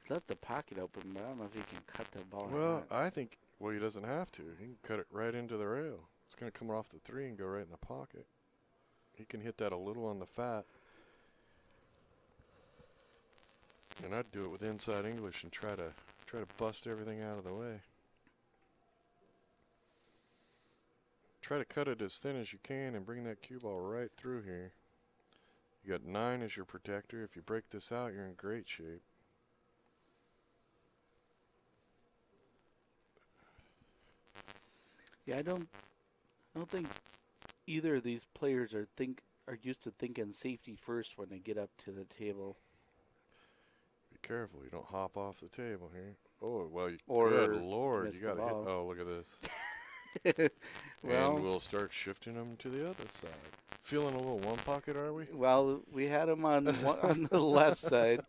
[SPEAKER 1] Left the pocket open, but I don't know if he can cut the ball.
[SPEAKER 2] Well, I think, well, he doesn't have to. He can cut it right into the rail. It's going to come off the 3 and go right in the pocket. He can hit that a little on the fat. And I'd do it with inside English and try to bust everything out of the way. Try to cut it as thin as you can and bring that cue ball right through here. You got 9 as your protector. If you break this out, you're in great shape.
[SPEAKER 1] Yeah, I don't think either of these players are used to thinking safety first when they get up to the table.
[SPEAKER 2] Be careful, you don't hop off the table here. Oh, well,
[SPEAKER 1] Or
[SPEAKER 2] good Lord, you got to hit.
[SPEAKER 1] ball.
[SPEAKER 2] Oh, look at this.
[SPEAKER 1] Well,
[SPEAKER 2] and we'll start shifting them to the other side. Feeling a little one pocket, are we?
[SPEAKER 1] Well, we had him on on the left side,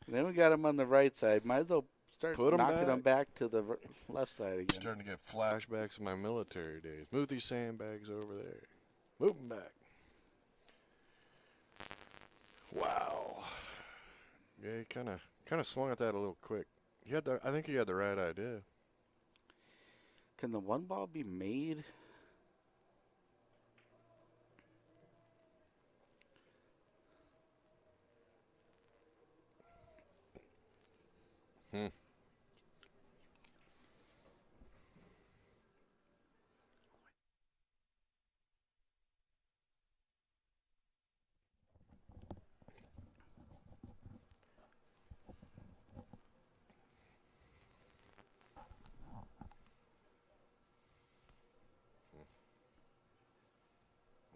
[SPEAKER 1] and then we got him on the right side. Might as well start knocking them back to the left side again.
[SPEAKER 2] Starting to get flashbacks of my military days. Move these sandbags over there. Move them back. Wow. Yeah, he kind of swung at that a little quick. I think he had the right idea.
[SPEAKER 1] Can the 1-ball be made?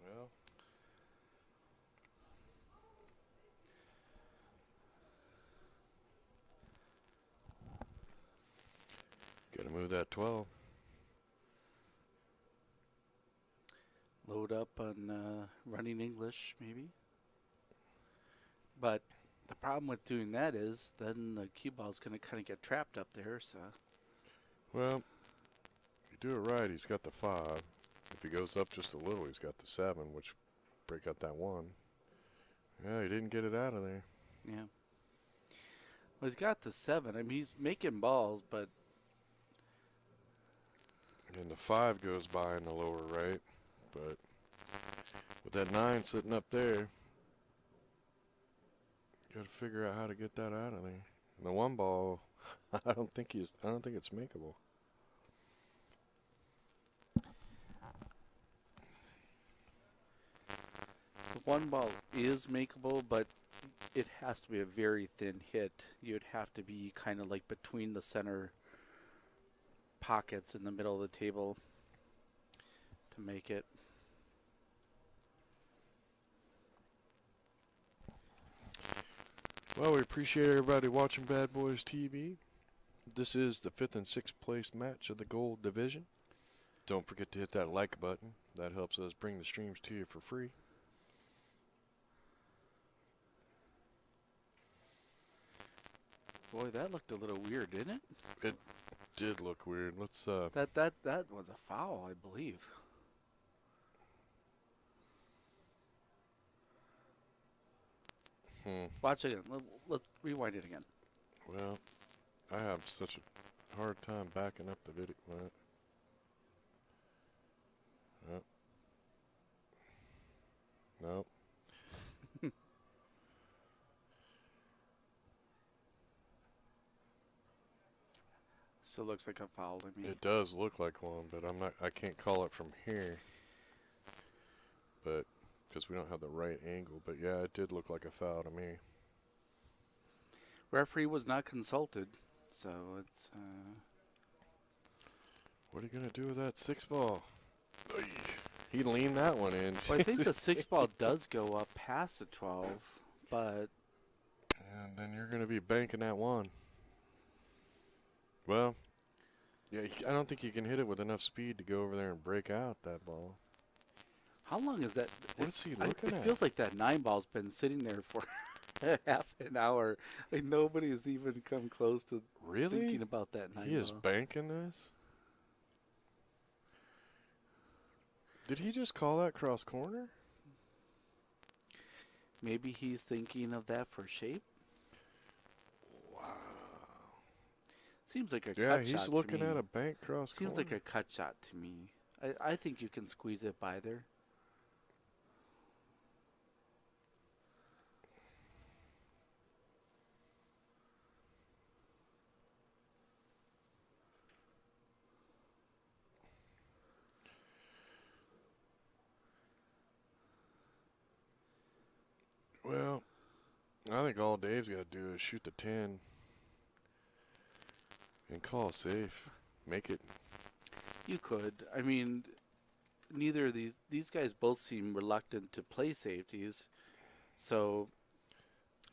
[SPEAKER 2] Well, got to move that 12.
[SPEAKER 1] Load up on running English, maybe. But the problem with doing that is then the cue ball's going to kind of get trapped up there. So,
[SPEAKER 2] Well, if you do it right, he's got the 5. If he goes up just a little, he's got the 7, which break out that 1. Yeah, he didn't get it out of there.
[SPEAKER 1] yeah. Well, he's got the 7. I mean, he's making balls, but
[SPEAKER 2] And the 5 goes by in the lower right. But with that 9 sitting up there, you got to figure out how to get that out of there. And the 1 ball, I don't think it's makeable.
[SPEAKER 1] the 1-ball is makeable, but it has to be a very thin hit. You'd have to be kind of like between the center pockets in the middle of the table to make it.
[SPEAKER 2] Well, we appreciate everybody watching Bad Boys TV. This is the 5th and 6th place match of the Gold Division. Don't forget to hit that like button. That helps us bring the streams to you for free.
[SPEAKER 1] Boy, that looked a little weird, didn't it?
[SPEAKER 2] It did look weird. Let's
[SPEAKER 1] That was a foul, I believe. Watch it again. Let's rewind it again.
[SPEAKER 2] Well, I have such a hard time backing up the video. What? Yep. Nope.
[SPEAKER 1] Still looks like a foul to me.
[SPEAKER 2] It does look like one, but I can't call it from here. But because we don't have the right angle, but yeah, it did look like a foul to me.
[SPEAKER 1] Referee was not consulted, so it's.
[SPEAKER 2] What are you gonna do with that 6 ball? He leaned that one in.
[SPEAKER 1] Well, I think the 6 ball does go up past the 12, but.
[SPEAKER 2] And then you're gonna be banking that one. Well, yeah, I don't think you can hit it with enough speed to go over there and break out that ball.
[SPEAKER 1] How long is that?
[SPEAKER 2] What is he looking at?
[SPEAKER 1] It feels like that 9 ball's been sitting there for half an hour. Like nobody's even come close to thinking about that 9
[SPEAKER 2] He
[SPEAKER 1] ball.
[SPEAKER 2] is banking this? Did he just call that cross corner?
[SPEAKER 1] Maybe he's thinking of that for shape.
[SPEAKER 2] Wow.
[SPEAKER 1] Seems like a cut shot.
[SPEAKER 2] Yeah, he's looking at a bank cross corner.
[SPEAKER 1] Seems like a cut shot to me. I think you can squeeze it by there.
[SPEAKER 2] Well, I think all Dave's got to do is shoot the 10 and call safe. Make it.
[SPEAKER 1] You could. I mean, neither of these guys both seem reluctant to play safeties. So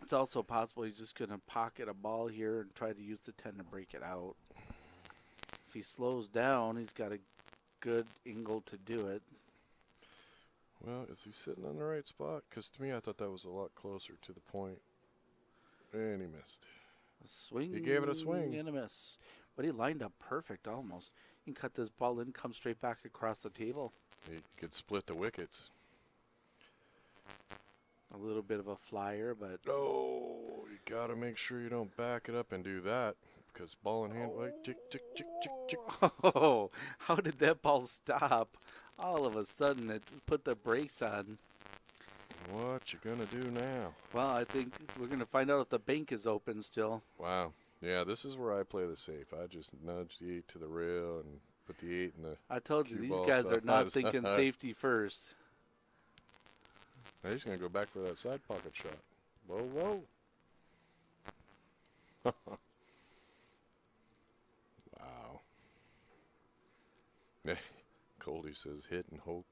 [SPEAKER 1] it's also possible he's just going to pocket a ball here and try to use the 10 to break it out. If he slows down, he's got a good angle to do it.
[SPEAKER 2] Well, is he sitting on the right spot? Because to me, I thought that was a lot closer to the point. And he missed.
[SPEAKER 1] A swing.
[SPEAKER 2] He gave it a swing.
[SPEAKER 1] And a miss. But he lined up perfect almost. He can cut this ball in, come straight back across the table.
[SPEAKER 2] He could split the wickets.
[SPEAKER 1] A little bit of a flyer, but...
[SPEAKER 2] Oh, you got to make sure you don't back it up and do that. Because ball in hand, like, chick, chick, chick, chick, chick.
[SPEAKER 1] Oh, how did that ball stop? All of a sudden, it put the brakes on.
[SPEAKER 2] What you gonna do now?
[SPEAKER 1] Well, I think we're going to find out if the bank is open still.
[SPEAKER 2] Wow. Yeah, this is where I play the safe. I just nudge the 8 to the rail and put the 8 in the...
[SPEAKER 1] I told you,
[SPEAKER 2] cue
[SPEAKER 1] these
[SPEAKER 2] ball
[SPEAKER 1] guys are not
[SPEAKER 2] size.
[SPEAKER 1] thinking safety first.
[SPEAKER 2] Now he's going to go back for that side pocket shot. Whoa, whoa. Wow. Goldie says hit and hope.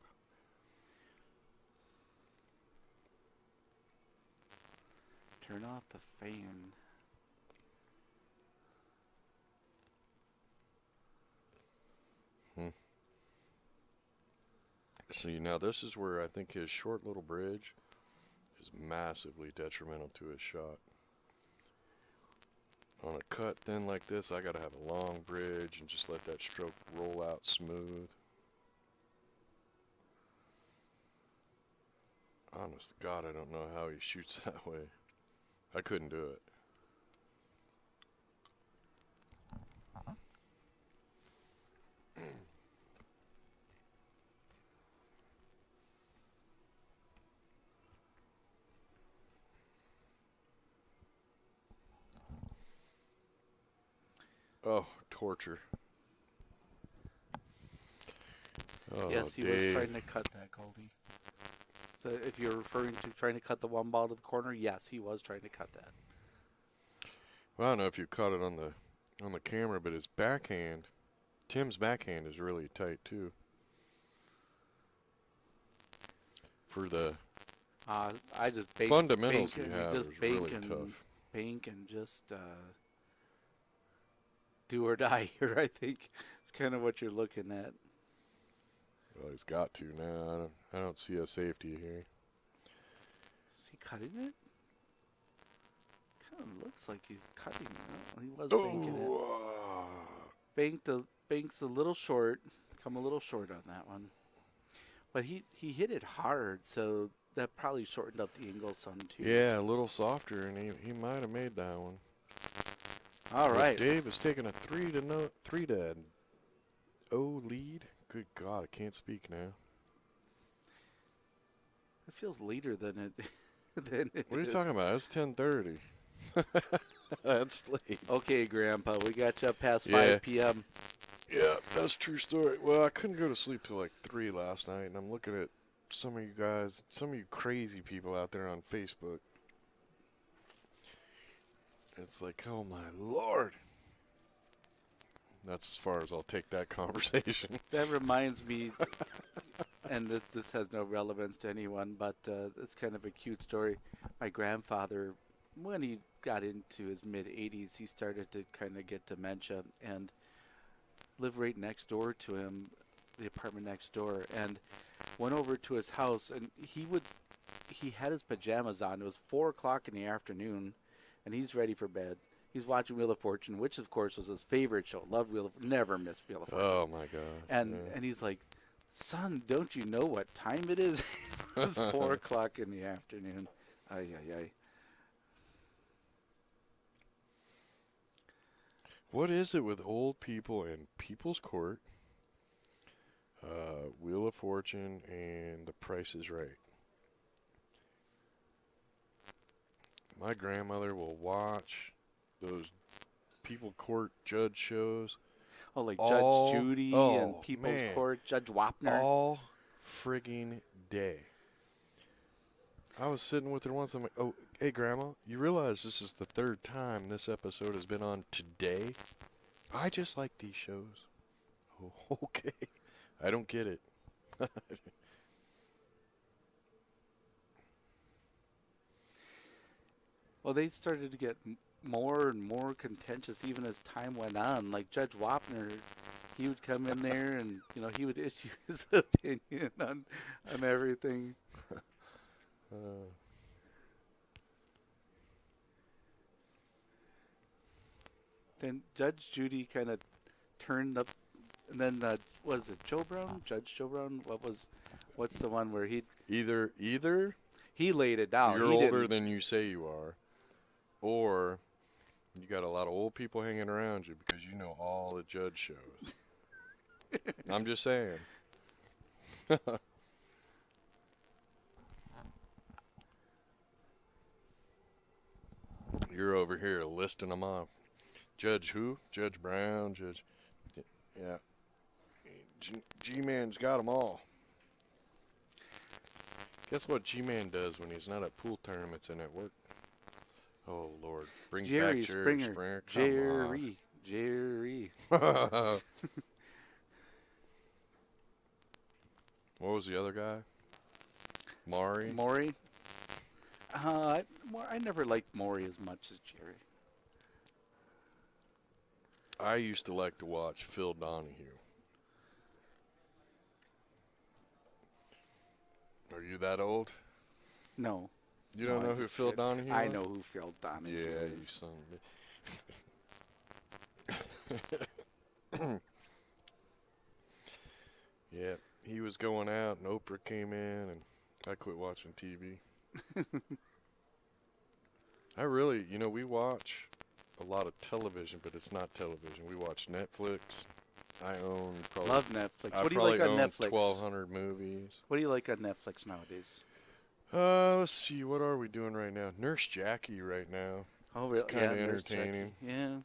[SPEAKER 1] Turn off the fan.
[SPEAKER 2] See, now this is where I think his short little bridge is massively detrimental to his shot. On a cut thin like this, I got to have a long bridge and just let that stroke roll out smooth. Honest to God, I don't know how he shoots that way. I couldn't do it. Oh, torture. Oh,
[SPEAKER 1] Yes, he was trying to cut that, Goldie. If you're referring to trying to cut the 1 ball to the corner, yes, he was trying to cut that.
[SPEAKER 2] Well, I don't know if you caught it on the camera, but his backhand, Tim's backhand is really tight too. For the
[SPEAKER 1] I just
[SPEAKER 2] fundamentals he has is really tough.
[SPEAKER 1] bank and just do or die here. I think it's kind of what you're looking at.
[SPEAKER 2] Well, he's got to now. I don't see a safety here.
[SPEAKER 1] Is he cutting it? Kind of looks like he's cutting it. He was banking it. Bank's a little short. Come a little short on that one. But he hit it hard, so that probably shortened up the angle some too.
[SPEAKER 2] Yeah, a little softer, and he might have made that one.
[SPEAKER 1] All right.
[SPEAKER 2] Dave is taking a 3-0 lead. Good God, I can't speak now.
[SPEAKER 1] It feels later than it than it
[SPEAKER 2] What are you
[SPEAKER 1] is.
[SPEAKER 2] talking about? It's 10:30. That's late.
[SPEAKER 1] Okay, Grandpa, we got you up past
[SPEAKER 2] Yeah.
[SPEAKER 1] 5 p.m.
[SPEAKER 2] Yeah, that's a true story. Well, I couldn't go to sleep till like 3 last night, and I'm looking at some of you guys, some of you crazy people out there on Facebook. It's like, oh my Lord. That's as far as I'll take that conversation.
[SPEAKER 1] That reminds me, and this has no relevance to anyone, but it's kind of a cute story. My grandfather, when he got into his mid-80s, he started to kind of get dementia and lived right next door to him, the apartment next door, and went over to his house, and he had his pajamas on. It was 4 o'clock in the afternoon, and he's ready for bed. He's watching Wheel of Fortune, which of course was his favorite show. Loved never missed Wheel of Fortune.
[SPEAKER 2] Oh my God.
[SPEAKER 1] And he's like, son, don't you know what time it is? It was 4 o'clock in the afternoon. Ay, ay, ay.
[SPEAKER 2] What is it with old people in People's Court, Wheel of Fortune, and The Price is Right? My grandmother will watch those People Court judge shows.
[SPEAKER 1] Oh, like
[SPEAKER 2] all,
[SPEAKER 1] Judge Judy and People's Court, Judge Wapner.
[SPEAKER 2] All frigging day. I was sitting with her once. I'm like, oh, hey, Grandma, you realize this is the 3rd time this episode has been on today? I just like these shows. Oh, okay. I don't get it.
[SPEAKER 1] Well, they started to get more and more contentious even as time went on. Like Judge Wapner, he would come in there and, he would issue his opinion on everything. Then Judge Judy kind of turned up, and then was it Joe Brown? Judge Joe Brown? What's the one where
[SPEAKER 2] Either
[SPEAKER 1] he laid it down.
[SPEAKER 2] you're older than you say you are, or you got a lot of old people hanging around you because you know all the judge shows. I'm just saying. You're over here listing them off. Judge who? Judge Brown, Judge... Yeah. G-Man's got them all. Guess what G-Man does when he's not at pool tournaments and at work? Oh, Lord. Brings
[SPEAKER 1] Jerry
[SPEAKER 2] back Jerry
[SPEAKER 1] Springer.
[SPEAKER 2] Springer.
[SPEAKER 1] Jerry.
[SPEAKER 2] What was the other guy?
[SPEAKER 1] Maury. I never liked Maury as much as Jerry.
[SPEAKER 2] I used to like to watch Phil Donahue. Are you that old?
[SPEAKER 1] No.
[SPEAKER 2] You don't know who Phil Donahue is?
[SPEAKER 1] I know who Phil Donahue
[SPEAKER 2] Yeah, you
[SPEAKER 1] is.
[SPEAKER 2] son of a... Yeah, he was going out and Oprah came in and I quit watching TV. I really, we watch a lot of television, but it's not television. We watch Netflix. I own probably...
[SPEAKER 1] Love Netflix.
[SPEAKER 2] I
[SPEAKER 1] What do you like on
[SPEAKER 2] own
[SPEAKER 1] Netflix?
[SPEAKER 2] 1,200 movies.
[SPEAKER 1] What do you like on Netflix nowadays?
[SPEAKER 2] Let's see. What are we doing right now? Nurse Jackie right now.
[SPEAKER 1] Oh, really?
[SPEAKER 2] It's kind of
[SPEAKER 1] Nurse Jackie.
[SPEAKER 2] entertaining.
[SPEAKER 1] Yeah.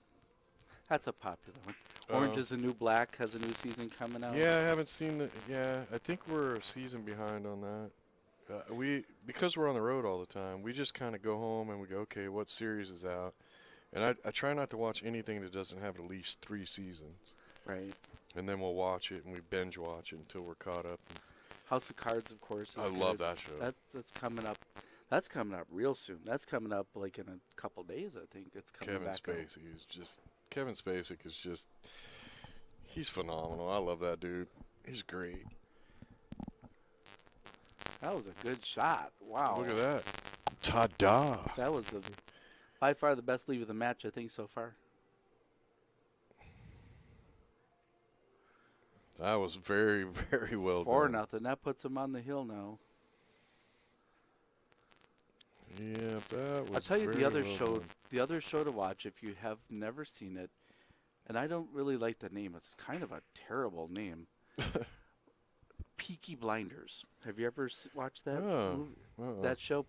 [SPEAKER 1] That's a popular one. Orange is the New Black has a new season coming out.
[SPEAKER 2] Yeah, I haven't seen it. Yeah, I think we're a season behind on that. Because we're on the road all the time, we just kind of go home and we go, okay, what series is out? And I try not to watch anything that doesn't have at least 3 seasons.
[SPEAKER 1] Right.
[SPEAKER 2] And then we'll watch it and we binge watch it until we're caught up.
[SPEAKER 1] House of Cards, of course.
[SPEAKER 2] I love that show.
[SPEAKER 1] That's coming up. That's coming up real soon. That's coming up like in a couple days, I think. It's coming
[SPEAKER 2] Kevin
[SPEAKER 1] back
[SPEAKER 2] Spacey is just Kevin Spacey is just he's phenomenal. I love that dude. He's great.
[SPEAKER 1] That was a good shot. Wow.
[SPEAKER 2] Look at that. Ta-da.
[SPEAKER 1] That was by far the best leave of the match, I think, so far.
[SPEAKER 2] That was very, very well
[SPEAKER 1] 4-0. That puts him on the hill now.
[SPEAKER 2] Yeah, that was
[SPEAKER 1] I'll tell you
[SPEAKER 2] very
[SPEAKER 1] the other
[SPEAKER 2] well
[SPEAKER 1] show.
[SPEAKER 2] done.
[SPEAKER 1] The other show to watch if you have never seen it, and I don't really like the name. It's kind of a terrible name. Peaky Blinders. Have you ever watched that movie? That show,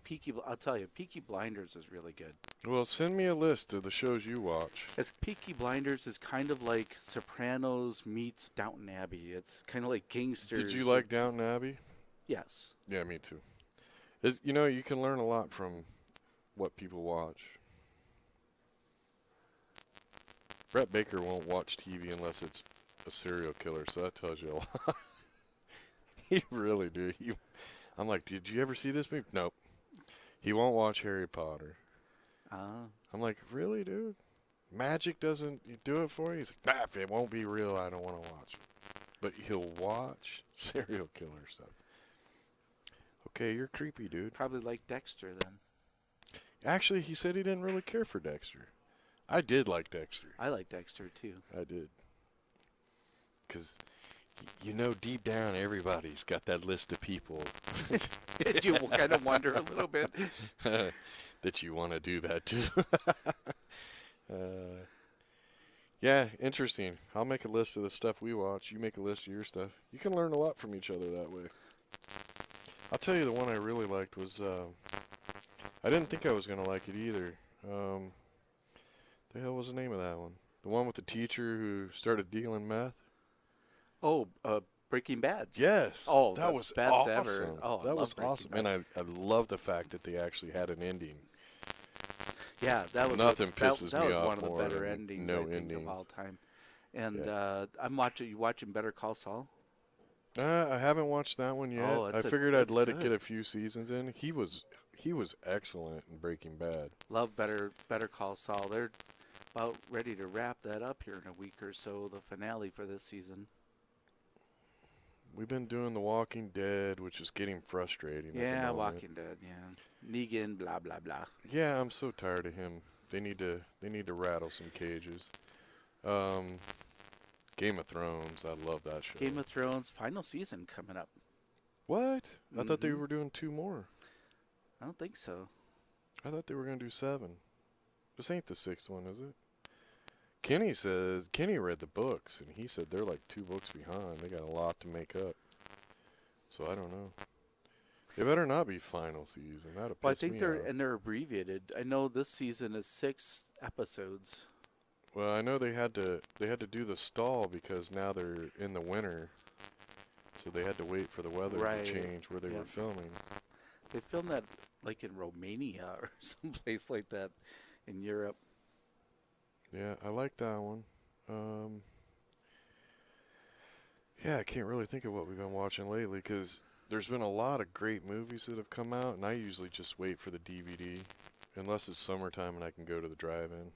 [SPEAKER 1] I'll tell you, Peaky Blinders is really good.
[SPEAKER 2] Well, send me a list of the shows you watch.
[SPEAKER 1] It's Peaky Blinders is kind of like Sopranos meets Downton Abbey. It's kind of like gangsters.
[SPEAKER 2] Did you like Downton Abbey?
[SPEAKER 1] Yes.
[SPEAKER 2] Yeah, me too. You can learn a lot from what people watch. Brett Baker won't watch TV unless it's a serial killer, so that tells you a lot. He really do. I'm like, did you ever see this movie? Nope. He won't watch Harry Potter. I'm like, really, dude? Magic doesn't do it for you? He's like, nah, if it won't be real, I don't want to watch it. But he'll watch serial killer stuff. Okay, you're creepy, dude.
[SPEAKER 1] Probably like Dexter then.
[SPEAKER 2] Actually, he said he didn't really care for Dexter. I did like Dexter.
[SPEAKER 1] I like Dexter too.
[SPEAKER 2] I did. Because, deep down, everybody's got that list of people.
[SPEAKER 1] You kind of wonder a little bit.
[SPEAKER 2] That you want to do that too. Yeah, interesting. I'll make a list of the stuff we watch. You make a list of your stuff. You can learn a lot from each other that way. I'll tell you the one I really liked was, I didn't think I was going to like it either. The hell was the name of that one? The one with the teacher who started dealing meth?
[SPEAKER 1] Oh, Breaking Bad.
[SPEAKER 2] Yes.
[SPEAKER 1] Oh,
[SPEAKER 2] that was
[SPEAKER 1] best
[SPEAKER 2] awesome.
[SPEAKER 1] ever. Oh,
[SPEAKER 2] that was
[SPEAKER 1] Breaking
[SPEAKER 2] awesome.
[SPEAKER 1] Bad.
[SPEAKER 2] And I love the fact that they actually had an ending.
[SPEAKER 1] Yeah, that was
[SPEAKER 2] Nothing pisses
[SPEAKER 1] that
[SPEAKER 2] me
[SPEAKER 1] was
[SPEAKER 2] off
[SPEAKER 1] one of the
[SPEAKER 2] more
[SPEAKER 1] better
[SPEAKER 2] than
[SPEAKER 1] endings
[SPEAKER 2] no
[SPEAKER 1] I think
[SPEAKER 2] endings.
[SPEAKER 1] of all time. And
[SPEAKER 2] Yeah.
[SPEAKER 1] you watching Better Call Saul?
[SPEAKER 2] I haven't watched that one yet.
[SPEAKER 1] Oh,
[SPEAKER 2] I figured I'd let it
[SPEAKER 1] good.
[SPEAKER 2] get a few seasons in. He was excellent in Breaking Bad.
[SPEAKER 1] Love Better Call Saul. They're about ready to wrap that up here in a week or so, the finale for this season.
[SPEAKER 2] We've been doing The Walking Dead, which is getting frustrating. at the
[SPEAKER 1] Yeah,
[SPEAKER 2] moment.
[SPEAKER 1] Walking Dead, yeah. Negan, blah, blah, blah.
[SPEAKER 2] Yeah, I'm so tired of him. They need to rattle some cages. Game of Thrones, I love that show.
[SPEAKER 1] Game of Thrones, final season coming up.
[SPEAKER 2] What? I thought they
[SPEAKER 1] Mhm.
[SPEAKER 2] were doing 2 more.
[SPEAKER 1] I don't think so.
[SPEAKER 2] I thought they were going to do 7. This ain't the 6th one, is it? Kenny read the books, and he said they're like 2 books behind. They got a lot to make up. So I don't know. They better not be final season. That'll piss
[SPEAKER 1] Well, I think
[SPEAKER 2] me
[SPEAKER 1] they're
[SPEAKER 2] off.
[SPEAKER 1] they're abbreviated. I know this season is 6 episodes.
[SPEAKER 2] Well, I know they had to do the stall because now they're in the winter, so they had to wait for the weather
[SPEAKER 1] Right.
[SPEAKER 2] to change where they were
[SPEAKER 1] Yep.
[SPEAKER 2] filming.
[SPEAKER 1] They filmed that like in Romania or someplace like that in Europe.
[SPEAKER 2] Yeah, I like that one. Yeah, I can't really think of what we've been watching lately because there's been a lot of great movies that have come out, and I usually just wait for the DVD, unless it's summertime and I can go to the drive-in.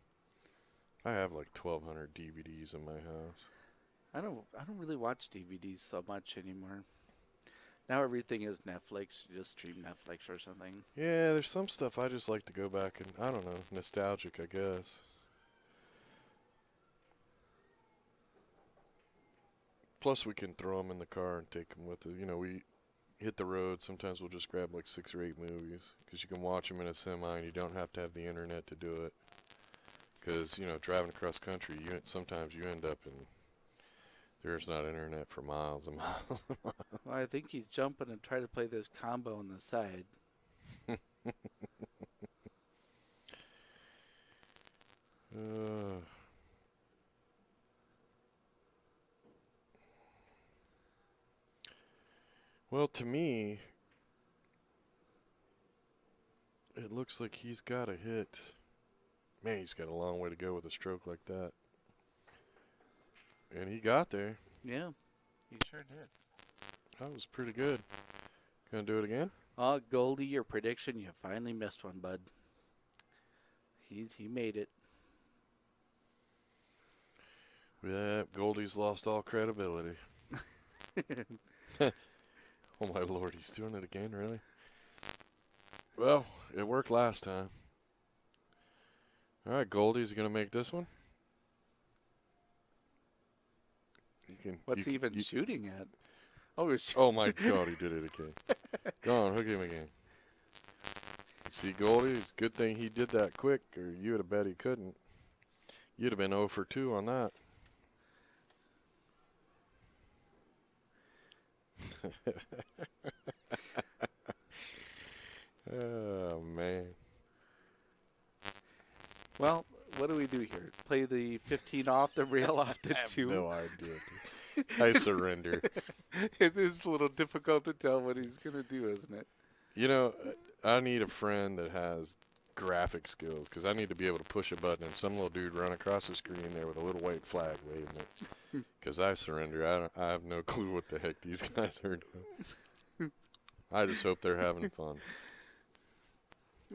[SPEAKER 2] I have like 1,200 DVDs in my house.
[SPEAKER 1] I don't really watch DVDs so much anymore. Now everything is Netflix. You just stream Netflix or something.
[SPEAKER 2] Yeah, there's some stuff I just like to go back and, I don't know, nostalgic, I guess. Plus, we can throw them in the car and take them with us. We hit the road. Sometimes we'll just grab like 6 or 8 movies because you can watch them in a semi and you don't have to have the internet to do it. Because, driving across country, sometimes you end up in, there's not internet for miles and miles.
[SPEAKER 1] Well, I think he's jumping and trying to play this combo on the side.
[SPEAKER 2] Well, to me, it looks like he's got a hit. Man, he's got a long way to go with a stroke like that. And he got there.
[SPEAKER 1] Yeah, he sure did.
[SPEAKER 2] That was pretty good. Gonna do it again?
[SPEAKER 1] Oh, Goldie, your prediction, you finally missed one, bud. He made it.
[SPEAKER 2] Yeah, Goldie's lost all credibility. Oh my lord, he's doing it again, really? Well, it worked last time. All right, Goldie's going to make this one.
[SPEAKER 1] What's he even shooting at?
[SPEAKER 2] Oh my god, he did it again. Go on, hook him again. See, Goldie, it's a good thing he did that quick, or you would have bet he couldn't. You'd have been 0 for 2 on that. Oh, man.
[SPEAKER 1] Well, what do we do here? Play the 15 off the rail off the
[SPEAKER 2] I have
[SPEAKER 1] 2?
[SPEAKER 2] no idea. I surrender.
[SPEAKER 1] It is a little difficult to tell what he's going to do, isn't it?
[SPEAKER 2] You know, I need a friend that has graphic skills, because I need to be able to push a button and some little dude run across the screen there with a little white flag waving it. Because I surrender. I have no clue what the heck these guys are doing. I just hope they're having fun.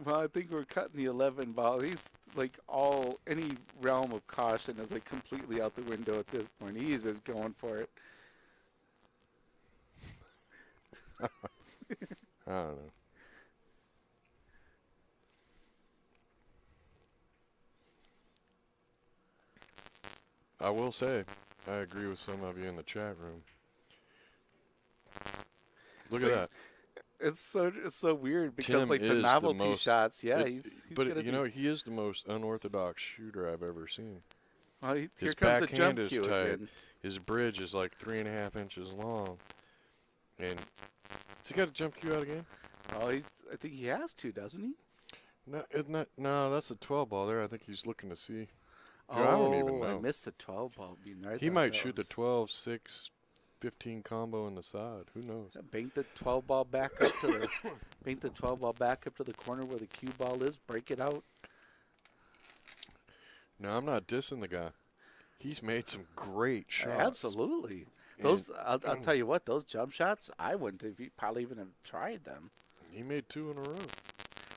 [SPEAKER 1] Well, I think we're cutting the 11 ball. He's like any realm of caution is like completely out the window at this point. He's just going for it.
[SPEAKER 2] I don't know. I will say, I agree with some of you in the chat room. Look at that.
[SPEAKER 1] It's so weird because
[SPEAKER 2] Tim
[SPEAKER 1] like the
[SPEAKER 2] is
[SPEAKER 1] novelty
[SPEAKER 2] the most,
[SPEAKER 1] shots, yeah, he's
[SPEAKER 2] but
[SPEAKER 1] good at
[SPEAKER 2] you know,
[SPEAKER 1] these.
[SPEAKER 2] he is the most unorthodox shooter I've ever seen.
[SPEAKER 1] Well, here
[SPEAKER 2] His
[SPEAKER 1] comes the
[SPEAKER 2] backhand
[SPEAKER 1] jump
[SPEAKER 2] is
[SPEAKER 1] cue
[SPEAKER 2] tight.
[SPEAKER 1] again.
[SPEAKER 2] His bridge is like 3.5 inches long, and has he got a jump cue out again?
[SPEAKER 1] Oh, I think he has to, doesn't he?
[SPEAKER 2] No, isn't that, no, that's a 12 ball there. I think he's looking to see. Dude,
[SPEAKER 1] Oh,
[SPEAKER 2] I don't even know.
[SPEAKER 1] I missed the 12 ball being there.
[SPEAKER 2] He might shoot the 12, 6, 15 combo in the side. Who knows?
[SPEAKER 1] Bank the 12 ball back up to the bank the 12 ball back up to the corner where the cue ball is. Break it out.
[SPEAKER 2] No, I'm not dissing the guy. He's made some great shots.
[SPEAKER 1] Absolutely. Those I'll tell you what, those jump shots, I wouldn't have probably even have tried them.
[SPEAKER 2] He made 2 in a row.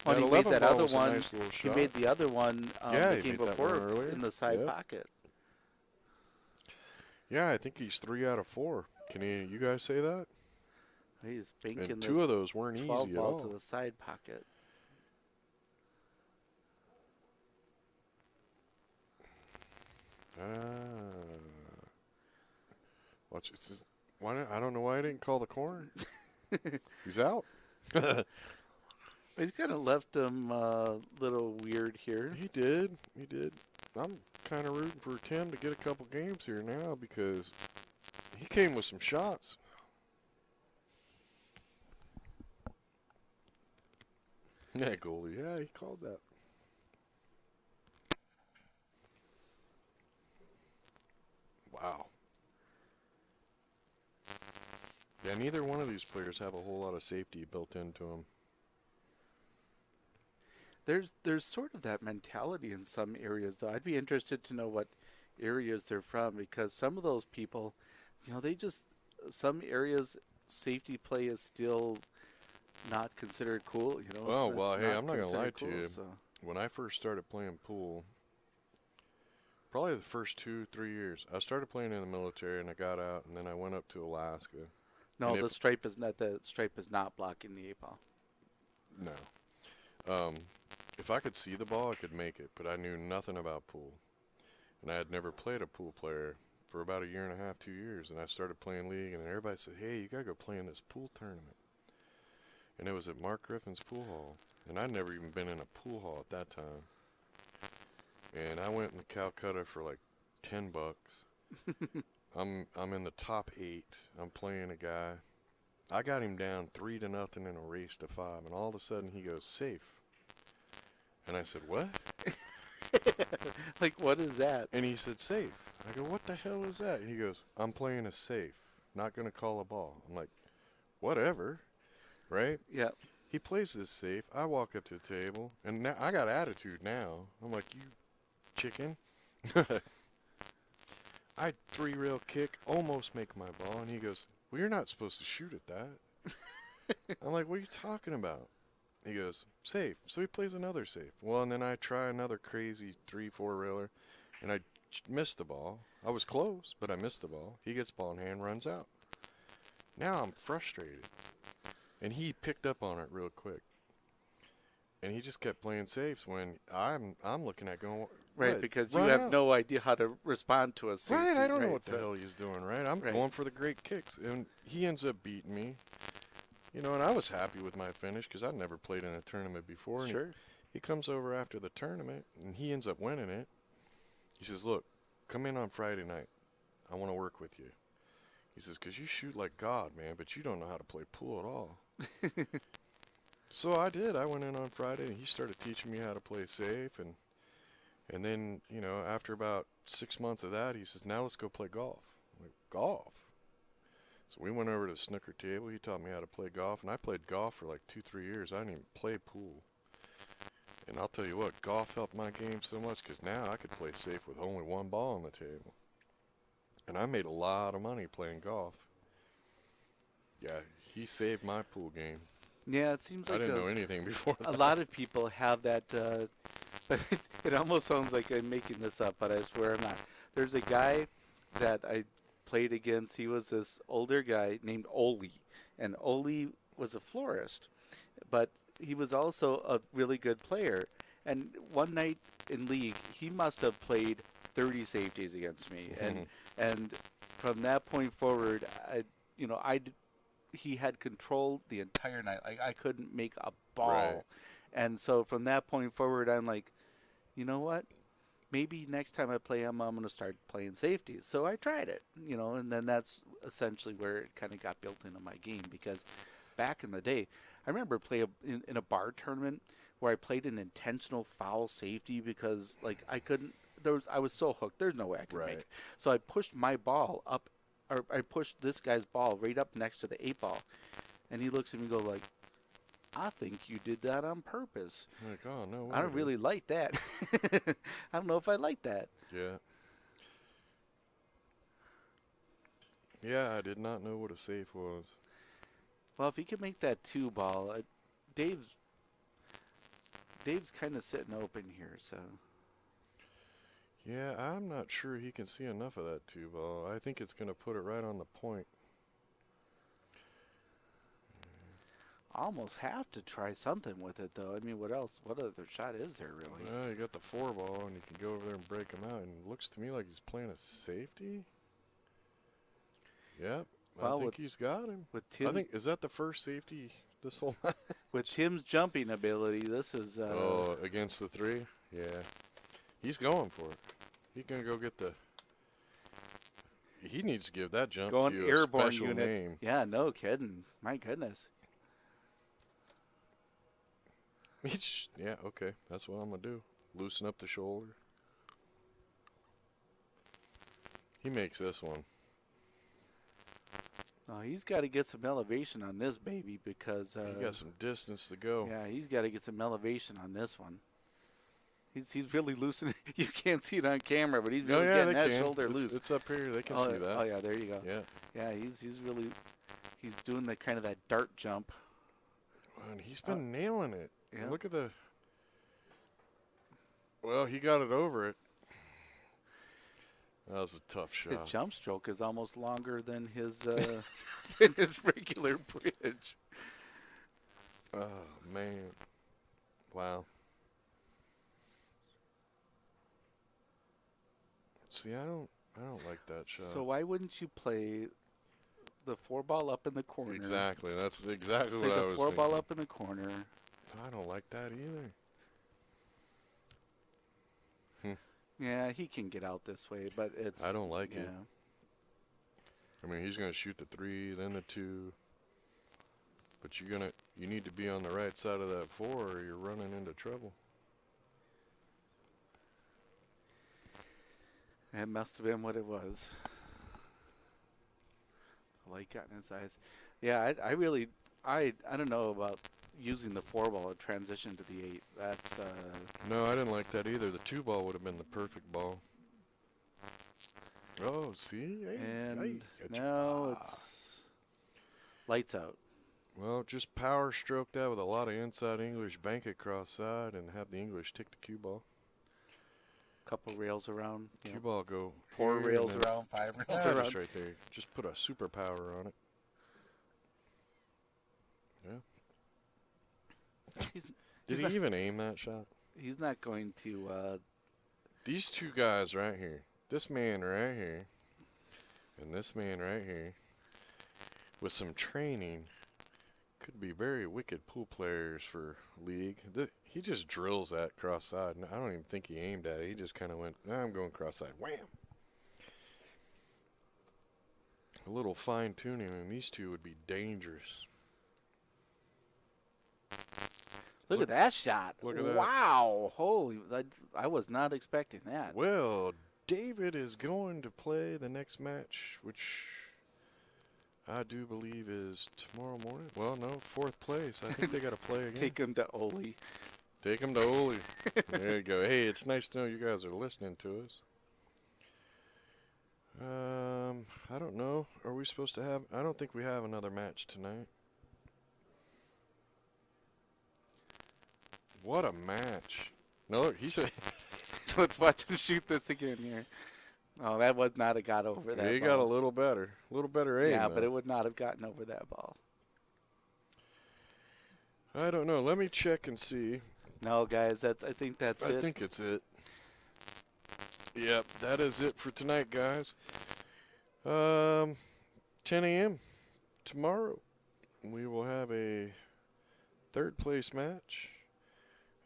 [SPEAKER 1] Well, he made that other one.
[SPEAKER 2] Nice
[SPEAKER 1] He made the other one the
[SPEAKER 2] he
[SPEAKER 1] game
[SPEAKER 2] made that
[SPEAKER 1] before
[SPEAKER 2] one earlier.
[SPEAKER 1] in the side
[SPEAKER 2] Yep.
[SPEAKER 1] pocket.
[SPEAKER 2] Yeah, I think he's 3 out of 4. Can you guys say that?
[SPEAKER 1] He's banking
[SPEAKER 2] And
[SPEAKER 1] this
[SPEAKER 2] 2 of those weren't
[SPEAKER 1] 12
[SPEAKER 2] easy at
[SPEAKER 1] ball
[SPEAKER 2] all.
[SPEAKER 1] to the side pocket.
[SPEAKER 2] Watch this. Why not? I don't know why I didn't call the corner. He's out.
[SPEAKER 1] He's kind of left him a little weird here.
[SPEAKER 2] He did. He did. I'm kind of rooting for Tim to get a couple games here now because he came with some shots. Yeah, goalie. Yeah, he called that. Wow. Yeah, neither one of these players have a whole lot of safety built into them.
[SPEAKER 1] There's sort of that mentality in some areas, though. I'd be interested to know what areas they're from because some of those people, some areas safety play is still not considered cool.
[SPEAKER 2] Oh,
[SPEAKER 1] so
[SPEAKER 2] well,
[SPEAKER 1] it's
[SPEAKER 2] hey,
[SPEAKER 1] not
[SPEAKER 2] I'm not going to lie to
[SPEAKER 1] considered
[SPEAKER 2] you.
[SPEAKER 1] cool, so.
[SPEAKER 2] When I first started playing pool, probably the first 2-3 years, I started playing in the military and I got out and then I went up to Alaska.
[SPEAKER 1] No, the stripe is not blocking the 8-ball.
[SPEAKER 2] No. If I could see the ball, I could make it, but I knew nothing about pool. And I had never played a pool player for about 1.5 years, 2 years. And I started playing league, and everybody said, hey, you got to go play in this pool tournament. And it was at Mark Griffin's pool hall. And I'd never even been in a pool hall at that time. And I went in Calcutta for like $10. I'm in the top 8. I'm playing a guy. I got him down 3-0 in a race to 5. And all of a sudden he goes, safe. And I said, what?
[SPEAKER 1] Like, what is that?
[SPEAKER 2] And he said, safe. I go, what the hell is that? And he goes, I'm playing a safe. Not going to call a ball. I'm like, whatever. Right?
[SPEAKER 1] Yeah.
[SPEAKER 2] He plays this safe. I walk up to the table. And now I got attitude now. I'm like, you chicken. I 3-rail kick, almost make my ball. And he goes, well, you're not supposed to shoot at that. I'm like, what are you talking about? He goes, safe. So he plays another safe. Well, and then I try another crazy 3-4 railer, and I missed the ball. I was close, but I missed the ball. He gets ball in hand, runs out. Now I'm frustrated. And he picked up on it real quick. And he just kept playing safes when I'm looking at going,
[SPEAKER 1] Right,
[SPEAKER 2] what?
[SPEAKER 1] because you
[SPEAKER 2] Run
[SPEAKER 1] have
[SPEAKER 2] out.
[SPEAKER 1] no idea how to respond to a safety.
[SPEAKER 2] Right, I don't know
[SPEAKER 1] right?
[SPEAKER 2] what the
[SPEAKER 1] So-
[SPEAKER 2] hell he's doing, right? I'm
[SPEAKER 1] Right.
[SPEAKER 2] going for the great kicks. And he ends up beating me. You know, and I was happy with my finish because I'd never played in a tournament before. And
[SPEAKER 1] Sure.
[SPEAKER 2] he comes over after the tournament, and he ends up winning it. He says, look, come in on Friday night. I want to work with you. He says, because you shoot like God, man, but you don't know how to play pool at all. So I did. I went in on Friday, and he started teaching me how to play safe. And then, you know, after about 6 months of that, he says, now let's go play golf. I'm like, golf? So we went over to the snooker table. He taught me how to play golf, and I played golf for like 2-3 years. I didn't even play pool. And I'll tell you what, golf helped my game so much because now I could play safe with only one ball on the table. And I made a lot of money playing golf. Yeah, he saved my pool game.
[SPEAKER 1] Yeah, it seems
[SPEAKER 2] I
[SPEAKER 1] like
[SPEAKER 2] didn't know anything before
[SPEAKER 1] a
[SPEAKER 2] that.
[SPEAKER 1] lot of people have that, but it almost sounds like I'm making this up, but I swear I'm not. There's a guy that I played against. He was this older guy named Oli, and Oli was a florist, but he was also a really good player. And one night in league, he must have played 30 safeties against me, and from that point forward, he had control the entire night. Like I couldn't make a ball.
[SPEAKER 2] Right.
[SPEAKER 1] And so from that point forward, I'm like, you know what? Maybe next time I play him, I'm going to start playing safeties. So I tried it, and then that's essentially where it kind of got built into my game. Because back in the day, I remember playing in a bar tournament where I played an intentional foul safety because like I was so hooked. There's no way I could make
[SPEAKER 2] Right.
[SPEAKER 1] it. So I pushed my ball up, or I pushed this guy's ball right up next to the 8 ball, and he looks at me and goes like, I think you did that on purpose.
[SPEAKER 2] I'm like, oh, no way.
[SPEAKER 1] I don't
[SPEAKER 2] dude.
[SPEAKER 1] really like that. I don't know if I like that.
[SPEAKER 2] Yeah. Yeah, I did not know what a safe was.
[SPEAKER 1] Well, if he could make that 2 ball, Dave's kind of sitting open here, so.
[SPEAKER 2] Yeah, I'm not sure he can see enough of that 2 ball. I think it's going to put it right on the point.
[SPEAKER 1] I almost have to try something with it, though. I mean, what else? What other shot is there, really?
[SPEAKER 2] Well, you got the 4 ball, and you can go over there and break him out. And it looks to me like he's playing a safety. Yep,
[SPEAKER 1] Well,
[SPEAKER 2] I think he's got him.
[SPEAKER 1] With
[SPEAKER 2] I
[SPEAKER 1] Tim's,
[SPEAKER 2] think, is that the first safety this whole night?
[SPEAKER 1] with Tim's jumping ability, this is.
[SPEAKER 2] Oh, against the 3? Yeah. He's going for it. He's going to go get the... He needs to give that jump
[SPEAKER 1] Going
[SPEAKER 2] cue
[SPEAKER 1] airborne
[SPEAKER 2] a special
[SPEAKER 1] unit.
[SPEAKER 2] name.
[SPEAKER 1] Yeah, no kidding. My goodness.
[SPEAKER 2] Yeah, okay. That's what I'm going to do. Loosen up the shoulder. He makes this one.
[SPEAKER 1] Oh, he's got to get some elevation on this baby because.
[SPEAKER 2] He got some distance to go.
[SPEAKER 1] Yeah, he's got to get some elevation on this one. He's really loosening. You can't see it on camera, but he's really getting that shoulder loose.
[SPEAKER 2] It's up here. They can see that.
[SPEAKER 1] Oh yeah, there you go.
[SPEAKER 2] Yeah.
[SPEAKER 1] Yeah, he's doing the kind of that dart jump.
[SPEAKER 2] And he's been nailing it.
[SPEAKER 1] Yeah.
[SPEAKER 2] Look at the... Well, he got it over it. That was a tough shot.
[SPEAKER 1] His jump stroke is almost longer than his than his regular bridge.
[SPEAKER 2] Oh, man. Wow. See, I don't like that shot.
[SPEAKER 1] So why wouldn't you play the 4 ball up in the corner?
[SPEAKER 2] Exactly. That's exactly
[SPEAKER 1] Play
[SPEAKER 2] what I
[SPEAKER 1] the
[SPEAKER 2] was
[SPEAKER 1] 4 ball
[SPEAKER 2] thinking.
[SPEAKER 1] up in the corner.
[SPEAKER 2] I don't like that either.
[SPEAKER 1] Yeah, he can get out this way, but it's.
[SPEAKER 2] I don't like
[SPEAKER 1] yeah.
[SPEAKER 2] it. I mean, he's going to shoot the 3, then the 2. But you need to be on the right side of that 4 or you're running into trouble.
[SPEAKER 1] That must have been what it was. The light got in his eyes. Yeah, I don't know about using the 4 ball to transition to the 8. That's
[SPEAKER 2] No, I didn't like that either. The 2 ball would have been the perfect ball. Oh, see? Hey,
[SPEAKER 1] and
[SPEAKER 2] hey,
[SPEAKER 1] now it's lights out.
[SPEAKER 2] Well, just power stroke that with a lot of inside English, bank it cross side, and have the English tick the cue ball.
[SPEAKER 1] Couple rails around.
[SPEAKER 2] Cue ball go
[SPEAKER 1] 4
[SPEAKER 2] here
[SPEAKER 1] rails
[SPEAKER 2] and then-
[SPEAKER 1] around, 5 rails
[SPEAKER 2] Yeah,
[SPEAKER 1] around.
[SPEAKER 2] just right there. Just put a super power on it. Yeah. Did he even aim that shot?
[SPEAKER 1] He's not going to.
[SPEAKER 2] These two guys right here, this man right here, and this man right here, with some training, could be very wicked pool players for league. He just drills that cross side. I don't even think he aimed at it. He just kind of went, I'm going cross side. Wham! A little fine tuning, and these two would be dangerous.
[SPEAKER 1] Look at that shot.
[SPEAKER 2] Look at that.
[SPEAKER 1] Wow. Holy. I was not expecting that.
[SPEAKER 2] Well, David is going to play the next match, which I do believe is tomorrow morning. Well, no, 4th place. I think they got to play again.
[SPEAKER 1] Take him to Ole.
[SPEAKER 2] Take him to Ole. There you go. Hey, it's nice to know you guys are listening to us. I don't know. Are we supposed to have? I don't think we have another match tonight. What a match! No, look, he said.
[SPEAKER 1] Let's watch him shoot this again here. Oh, that was not have got over that.
[SPEAKER 2] He
[SPEAKER 1] ball.
[SPEAKER 2] got a little better aim.
[SPEAKER 1] Yeah,
[SPEAKER 2] though.
[SPEAKER 1] but it would not have gotten over that ball.
[SPEAKER 2] I don't know. Let me check and see.
[SPEAKER 1] No, guys, I think that's it.
[SPEAKER 2] I think it's it. Yep, that is it for tonight, guys. 10 a.m. tomorrow, we will have a 3rd place match,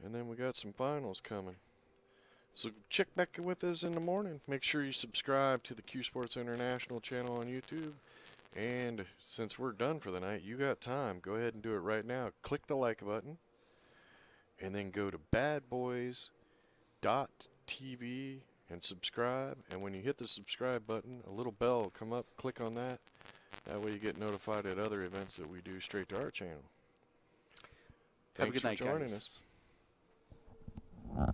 [SPEAKER 2] and then we got some finals coming. So check back with us in the morning. Make sure you subscribe to the Q Sports International channel on YouTube. And since we're done for the night, you got time. Go ahead and do it right now. Click the like button, and then go to badboys.tv and subscribe. And when you hit the subscribe button, a little bell will come up. Click on that. That way you get notified at other events that we do straight to our channel.
[SPEAKER 1] Have a
[SPEAKER 2] Thanks
[SPEAKER 1] good night,
[SPEAKER 2] for joining
[SPEAKER 1] guys.
[SPEAKER 2] us.
[SPEAKER 1] A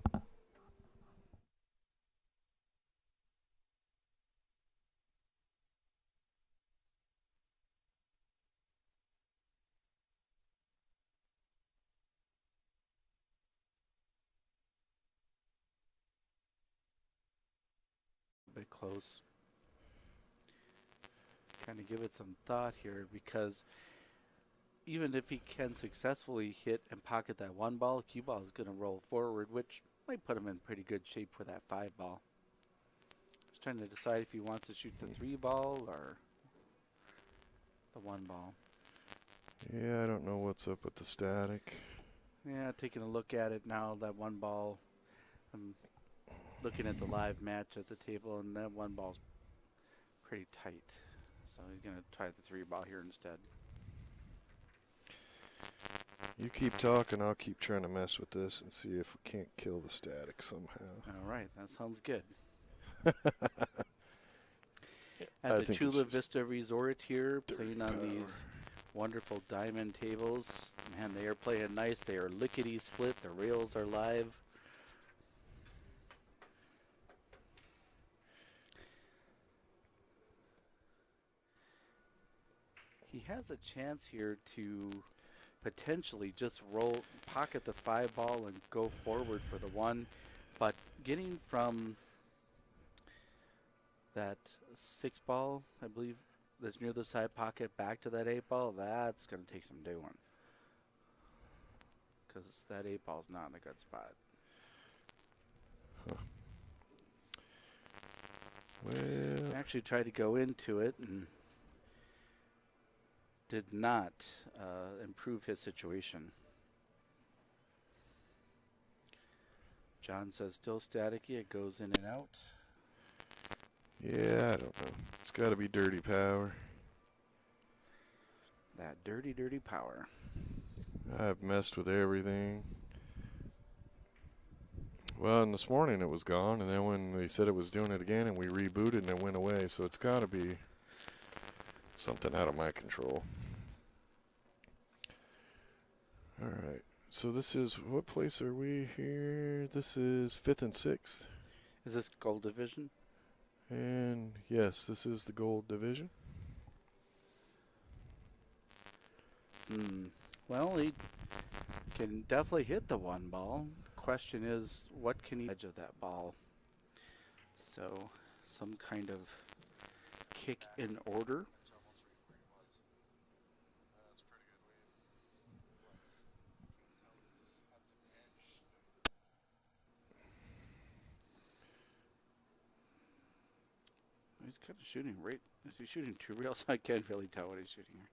[SPEAKER 1] bit close. Kind of give it some thought here, because even if he can successfully hit and pocket that 1 ball, cue ball is going to roll forward, which might put him in pretty good shape for that 5 ball. Just trying to decide if he wants to shoot the 3 ball or the 1 ball.
[SPEAKER 2] Yeah, I don't know what's up with the static.
[SPEAKER 1] Yeah, taking a look at it now, that 1 ball, I'm looking at the live match at the table, and that 1 ball's pretty tight. So he's going to try the 3 ball here instead.
[SPEAKER 2] You keep talking, I'll keep trying to mess with this and see if we can't kill the static somehow.
[SPEAKER 1] All right, that sounds good.
[SPEAKER 2] I
[SPEAKER 1] At the
[SPEAKER 2] think
[SPEAKER 1] Chula
[SPEAKER 2] it's just
[SPEAKER 1] Vista Resort here, playing on
[SPEAKER 2] power.
[SPEAKER 1] these wonderful diamond tables. Man, they are playing nice. They are lickety split. The rails are live. He has a chance here to potentially just pocket the 5 ball and go forward for the 1, but getting from that 6 ball, I believe, that's near the side pocket back to that 8 ball, that's going to take some doing, because that 8 ball's not in a good spot.
[SPEAKER 2] Huh. Well,
[SPEAKER 1] Actually tried to go into it and did not improve his situation. John says still staticky. It goes in and out.
[SPEAKER 2] yeah, I don't know. It's got to be dirty power.
[SPEAKER 1] That dirty, dirty power.
[SPEAKER 2] I've messed with everything. Well, and this morning it was gone, and then when they said it was doing it again and we rebooted and it went away, so it's got to be something out of my control. All right. So this is, what place are we here? This is 5th and 6th.
[SPEAKER 1] Is this gold division?
[SPEAKER 2] And yes, this is the gold division.
[SPEAKER 1] Well, he can definitely hit the one ball. The question is, what can he edge of that ball? So, some kind of kick in order. He's kind of shooting right. Is he shooting two reels? I can't really tell what he's shooting here.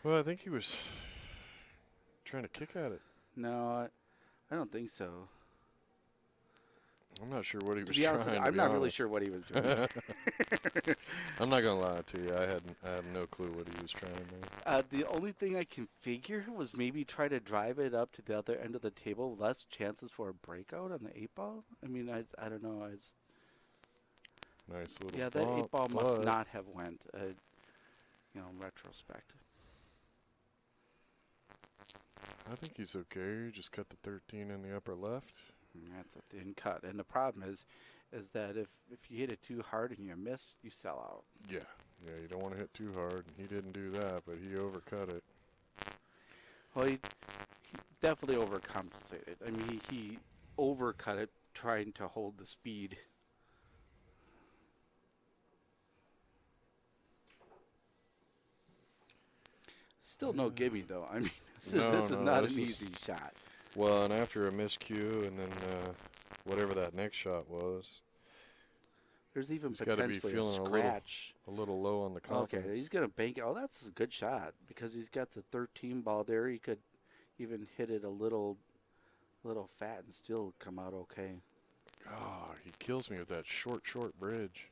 [SPEAKER 2] Well, I think he was trying to kick at it.
[SPEAKER 1] No, I don't think so.
[SPEAKER 2] I'm not sure what he was
[SPEAKER 1] To be honest,
[SPEAKER 2] trying.
[SPEAKER 1] I'm not really sure what he was doing.
[SPEAKER 2] I'm not gonna lie to you. I had no clue what he was trying there.
[SPEAKER 1] The only thing I can figure was maybe try to drive it up to the other end of the table, less chances for a breakout on the 8-ball. I mean, I don't know.
[SPEAKER 2] Nice little.
[SPEAKER 1] Yeah, that
[SPEAKER 2] bump,
[SPEAKER 1] 8-ball must
[SPEAKER 2] but
[SPEAKER 1] not have went. In retrospect.
[SPEAKER 2] I think he's okay. He just cut the 13 in the upper left.
[SPEAKER 1] That's a thin cut, and the problem is that if you hit it too hard and you miss, you sell out.
[SPEAKER 2] Yeah, you don't want to hit too hard. He didn't do that, but he overcut it.
[SPEAKER 1] Well, he definitely overcompensated. I mean, he overcut it trying to hold the speed. Still no gimme though. I mean, this is not an easy shot.
[SPEAKER 2] Well, and after a miscue, and then whatever that next shot was,
[SPEAKER 1] there's even
[SPEAKER 2] he's got to be
[SPEAKER 1] potentially a
[SPEAKER 2] feeling
[SPEAKER 1] scratch.
[SPEAKER 2] a little low on the confidence.
[SPEAKER 1] Okay, he's gonna bank it. Oh, that's a good shot because he's got the 13 ball there. He could even hit it a little fat and still come out okay.
[SPEAKER 2] Oh, he kills me with that short bridge.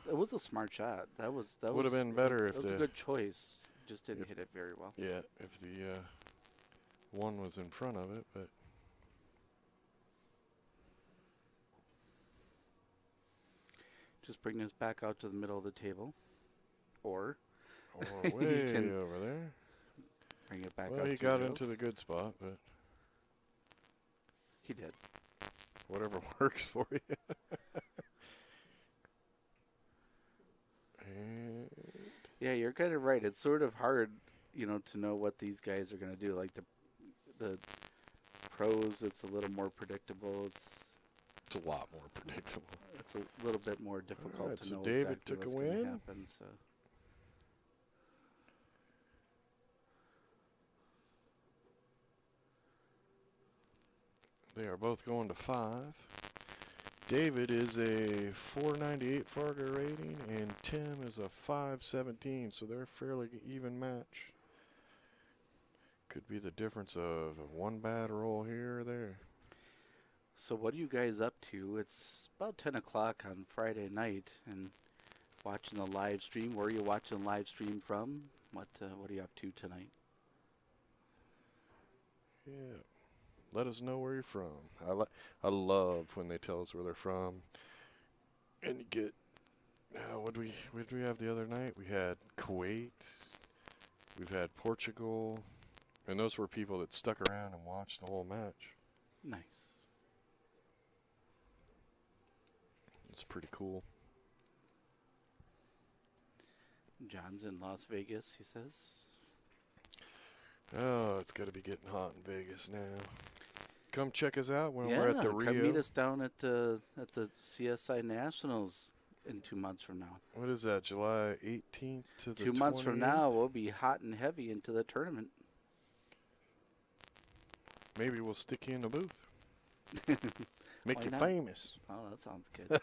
[SPEAKER 1] It was a smart shot. That
[SPEAKER 2] would have been better if
[SPEAKER 1] it was a good choice. Just didn't hit it very well.
[SPEAKER 2] Yeah, if the one was in front of it, but
[SPEAKER 1] just bring this back out to the middle of the table, or
[SPEAKER 2] way over there.
[SPEAKER 1] Bring it back.
[SPEAKER 2] Well,
[SPEAKER 1] out
[SPEAKER 2] he got into the good spot, but
[SPEAKER 1] he did.
[SPEAKER 2] Whatever works for you.
[SPEAKER 1] Yeah, you're kind of right. It's sort of hard, to know what these guys are going to do. Like the pros, it's a little more predictable. It's
[SPEAKER 2] a lot more predictable.
[SPEAKER 1] It's a little bit more difficult to
[SPEAKER 2] so
[SPEAKER 1] know
[SPEAKER 2] David
[SPEAKER 1] exactly
[SPEAKER 2] took
[SPEAKER 1] what's
[SPEAKER 2] a
[SPEAKER 1] going to
[SPEAKER 2] win.
[SPEAKER 1] happen. So.
[SPEAKER 2] They are both going to 5. David is a 498 Fargo rating, and Tim is a 517, so they're a fairly even match. Could be the difference of one bad roll here or there.
[SPEAKER 1] So what are you guys up to? It's about 10 o'clock on Friday night, and watching the live stream. Where are you watching the live stream from? What are you up to tonight?
[SPEAKER 2] Yeah. Let us know where you're from. I love when they tell us where they're from. And you get, what did we have the other night? We had Kuwait. We've had Portugal. And those were people that stuck around and watched the whole match.
[SPEAKER 1] Nice.
[SPEAKER 2] It's pretty cool.
[SPEAKER 1] John's in Las Vegas, he says.
[SPEAKER 2] Oh, it's got to be getting hot in Vegas now. Come check us out when we're at the Rio.
[SPEAKER 1] Come meet us down at the CSI Nationals in 2 months from now.
[SPEAKER 2] What is that, July 18th to the
[SPEAKER 1] 2 months from now, we'll be hot and heavy into the tournament.
[SPEAKER 2] Maybe we'll stick you in the booth. Make you
[SPEAKER 1] not?
[SPEAKER 2] famous.
[SPEAKER 1] Oh, that sounds good.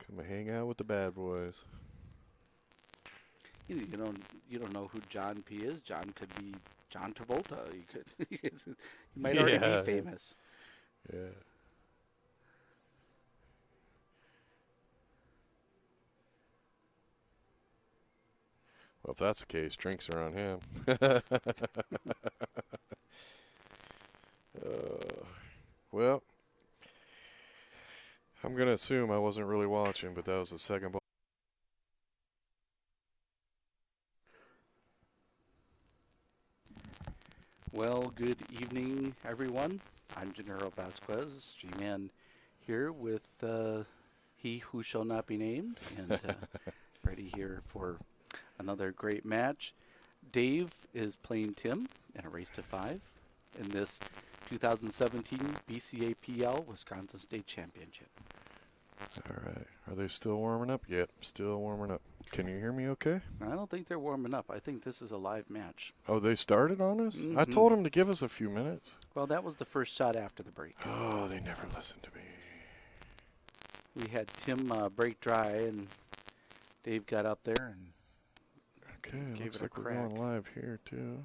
[SPEAKER 2] Come and hang out with the bad boys.
[SPEAKER 1] You don't know who John P is. John could be John Travolta. He might already be famous.
[SPEAKER 2] Yeah. Well, if that's the case, drinks are on him. Well, I'm going to assume I wasn't really watching, but that was the second ball.
[SPEAKER 1] Well, good evening, everyone. I'm General Vasquez, G-Man, here with he who shall not be named, and ready here for another great match. Dave is playing Tim in a race to 5 in this 2017 BCAPL Wisconsin State Championship.
[SPEAKER 2] All right. Are they still warming up? Yep, still warming up. Can you hear me okay?
[SPEAKER 1] I don't think they're warming up. I think this is a live match.
[SPEAKER 2] Oh, they started on us?
[SPEAKER 1] Mm-hmm.
[SPEAKER 2] I told them to give us a few minutes.
[SPEAKER 1] Well, that was the first shot after the break.
[SPEAKER 2] Oh, they never listened to me.
[SPEAKER 1] We had Tim break dry, and Dave got up there and
[SPEAKER 2] Okay,
[SPEAKER 1] gave
[SPEAKER 2] looks
[SPEAKER 1] it a
[SPEAKER 2] like we're
[SPEAKER 1] crack.
[SPEAKER 2] going live here, too.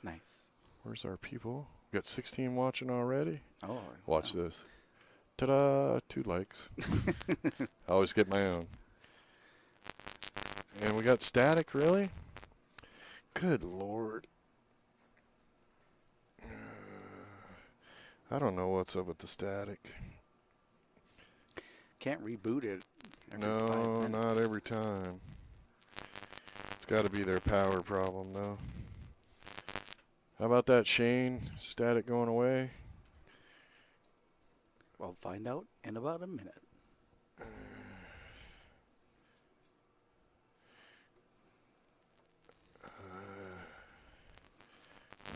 [SPEAKER 1] Nice.
[SPEAKER 2] Where's our people? We got 16 watching already.
[SPEAKER 1] Oh,
[SPEAKER 2] Watch
[SPEAKER 1] wow.
[SPEAKER 2] this. Ta-da! 2 likes. I always get my own. And we got static, really? Good Lord. I don't know what's up with the static.
[SPEAKER 1] Can't reboot it. Every
[SPEAKER 2] No,
[SPEAKER 1] 5 minutes.
[SPEAKER 2] not every time. It's got to be their power problem, though. How about that, Shane? Static going away?
[SPEAKER 1] We'll find out in about a minute.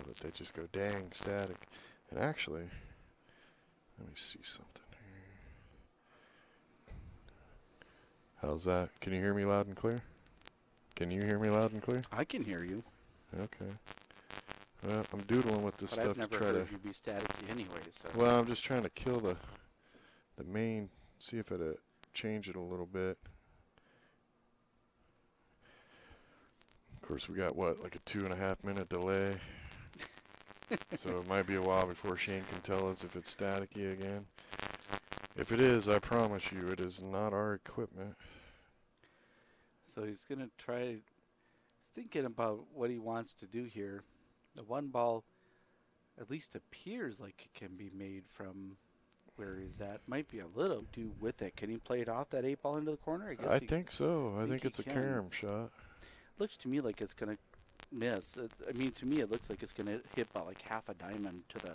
[SPEAKER 2] But they just go dang static. And actually, let me see something here. How's that? Can you hear me loud and clear? Can you hear me loud and clear?
[SPEAKER 1] I can hear you,
[SPEAKER 2] Okay. Well, I'm doodling with this
[SPEAKER 1] but
[SPEAKER 2] stuff
[SPEAKER 1] I've never
[SPEAKER 2] to try
[SPEAKER 1] heard
[SPEAKER 2] to.
[SPEAKER 1] you be staticky anyway. So
[SPEAKER 2] Well, I'm just trying to kill the main. See if it change it a little bit. Of course, we got what, like a 2.5 minute delay. So it might be a while before Shane can tell us if it's staticky again. If it is, I promise you, it is not our equipment.
[SPEAKER 1] So he's gonna try. He's thinking about what he wants to do here. The one ball, at least appears like it can be made from where he's at. Might be a little do with it. Can he play it off that 8 ball into the corner? I guess
[SPEAKER 2] I
[SPEAKER 1] he
[SPEAKER 2] think so. I think
[SPEAKER 1] he
[SPEAKER 2] it's a
[SPEAKER 1] can.
[SPEAKER 2] carom shot.
[SPEAKER 1] Looks to me like it's gonna miss. I mean, to me, it looks like it's gonna hit about like half a diamond to the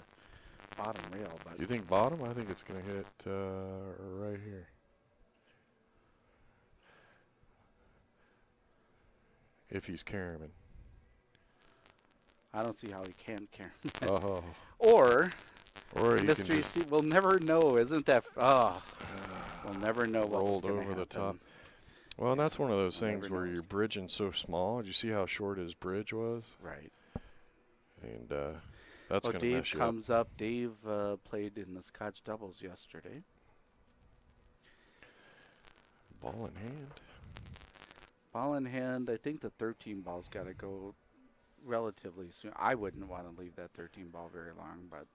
[SPEAKER 1] bottom rail. But
[SPEAKER 2] Do you think bottom? I think it's going to hit right here. If he's caroming.
[SPEAKER 1] I don't see how he can care.
[SPEAKER 2] Oh.
[SPEAKER 1] Or
[SPEAKER 2] Or he can
[SPEAKER 1] mystery
[SPEAKER 2] just
[SPEAKER 1] seat. We'll never know, isn't that? We'll never know what
[SPEAKER 2] rolled
[SPEAKER 1] was gonna
[SPEAKER 2] over the top.
[SPEAKER 1] happen.
[SPEAKER 2] Well, and that's one of those
[SPEAKER 1] We'll
[SPEAKER 2] things
[SPEAKER 1] never
[SPEAKER 2] where
[SPEAKER 1] know.
[SPEAKER 2] you're bridging so small. Did you see how short his bridge was?
[SPEAKER 1] Right.
[SPEAKER 2] And that's
[SPEAKER 1] Well,
[SPEAKER 2] going to
[SPEAKER 1] Dave
[SPEAKER 2] mess you up.
[SPEAKER 1] comes up. Dave played in the Scotch doubles yesterday.
[SPEAKER 2] Ball in hand.
[SPEAKER 1] Ball in hand. I think the 13 ball's got to go relatively soon. I wouldn't want to leave that 13 ball very long, but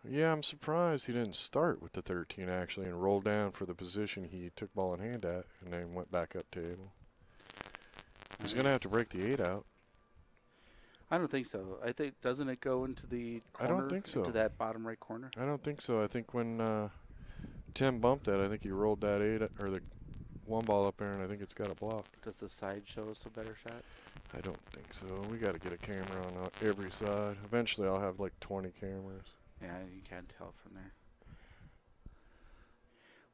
[SPEAKER 2] Yeah, I'm surprised he didn't start with the 13 actually and roll down for the position he took ball in hand at and then went back up table. He's going to have to break the 8 out.
[SPEAKER 1] I don't think so. I think doesn't it go into the
[SPEAKER 2] I
[SPEAKER 1] corner?
[SPEAKER 2] don't think so.
[SPEAKER 1] Into that bottom right corner.
[SPEAKER 2] I don't think so. I think when Tim bumped that, I think he rolled that 8 or the 1 ball up there, and I think it's got a block.
[SPEAKER 1] Does the side show us a better shot?
[SPEAKER 2] I don't think so. We got to get a camera on every side. Eventually, I'll have like 20 cameras.
[SPEAKER 1] Yeah, you can't tell from there.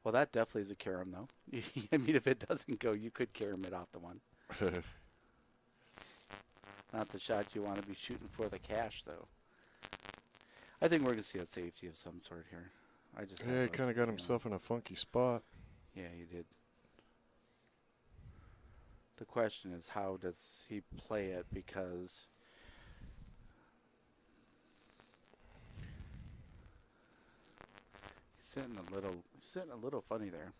[SPEAKER 1] Well, that definitely is a carom, though. I mean, if it doesn't go, you could carom it off the one. Not the shot you want to be shooting for the cash, though. I think we're going to see a safety of some sort here. I just
[SPEAKER 2] Yeah, he kind of got himself in a funky spot.
[SPEAKER 1] Yeah, he did. The question is, how does he play it? Because he's sitting a little funny there.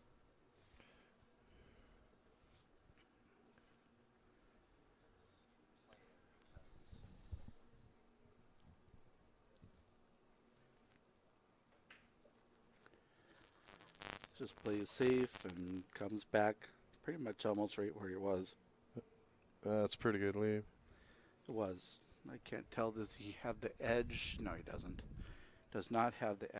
[SPEAKER 1] Just plays safe and comes back pretty much almost right where he was.
[SPEAKER 2] That's a pretty good lead.
[SPEAKER 1] It was. I can't tell. Does he have the edge? No, he doesn't. Does not have the